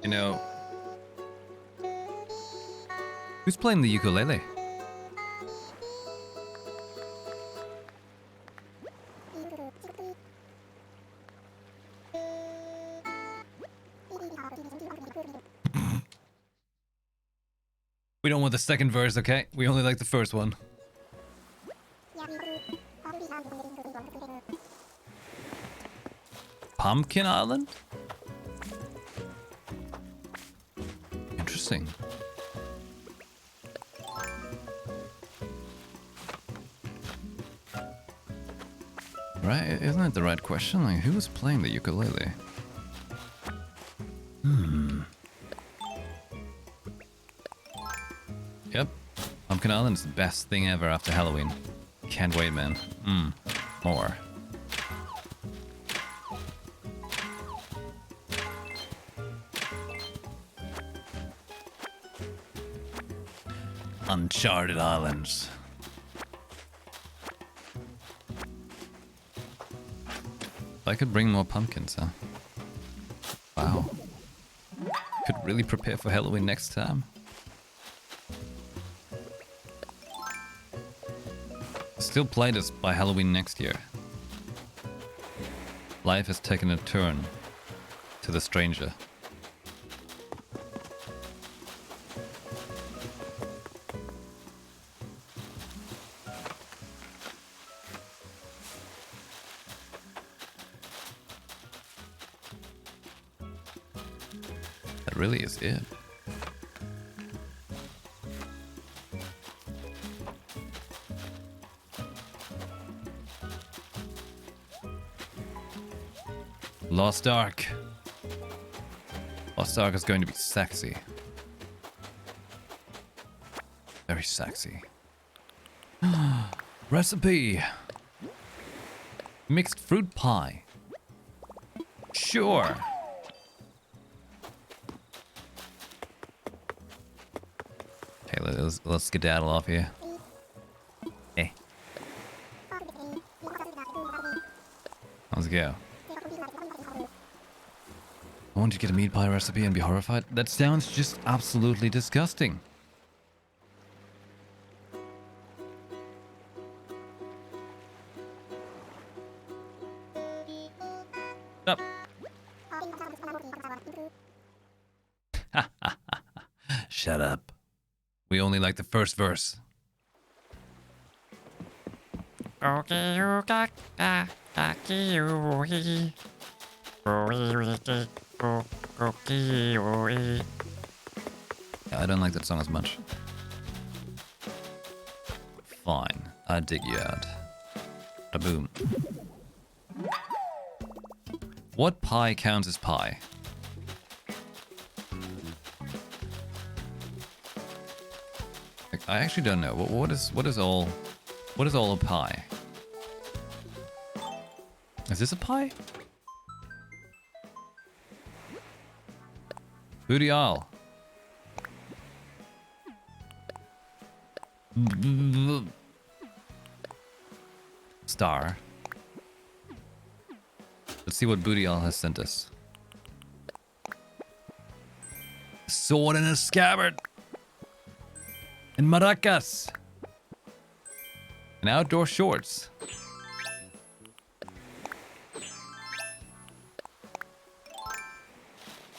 You know, who's playing the ukulele? We don't want the second verse, okay? We only like the first one. Pumpkin Island? Interesting. Right, isn't that the right question? Like, who was playing the ukulele? Yep, Pumpkin Island's the best thing ever after Halloween. Can't wait, man. More. Uncharted Islands. I could bring more pumpkins, huh? Wow. Could really prepare for Halloween next time. Still play this by Halloween next year. Life has taken a turn to the stranger. That really is it. Lost Ark. Lost Ark is going to be sexy. Very sexy. Recipe. Mixed fruit pie. Sure. Okay, let's skedaddle off here. Hey. Let's go. I want you to get a meat pie recipe and be horrified. That sounds just absolutely disgusting. Up. Shut up. We only like the first verse. Yeah, I don't like that song as much. Fine, I dig you out. Boom. What pie counts as pie? I actually don't know. What is all a pie? Is this a pie? Booty Isle. Star. Let's see what Booty Isle has sent us. Sword and a scabbard. And maracas. And outdoor shorts.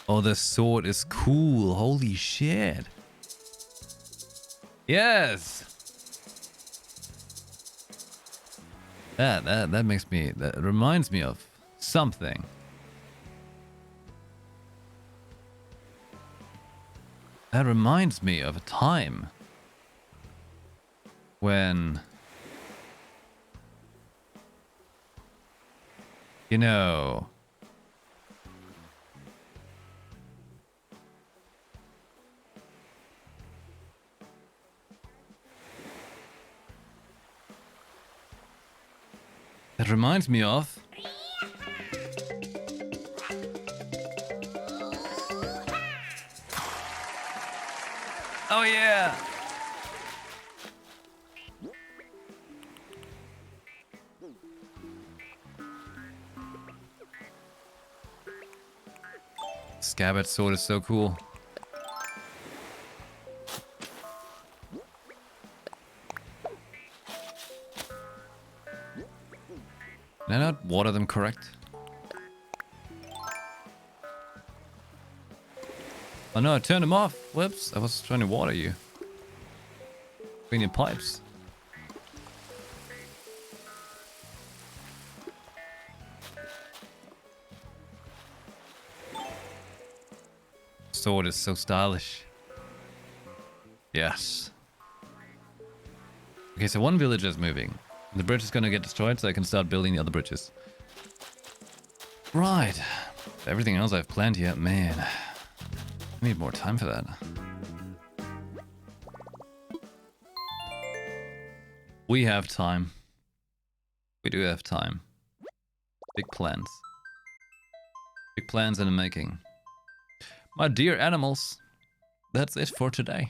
Oh, the sword is cool. Holy shit. Yes. That makes me, that reminds me of something. That reminds me of a time when, you know, that reminds me of oh yeah. Scabbard sword is so cool. Can I not water them correct? Oh no, I turned them off. Whoops, I was trying to water you. Clean your pipes. Sword is so stylish. Yes. Okay, so one villager is moving. The bridge is gonna get destroyed so I can start building the other bridges. Right. Everything else I've planned here, man. I need more time for that. We have time. We do have time. Big plans. Big plans in the making. My dear animals, that's it for today.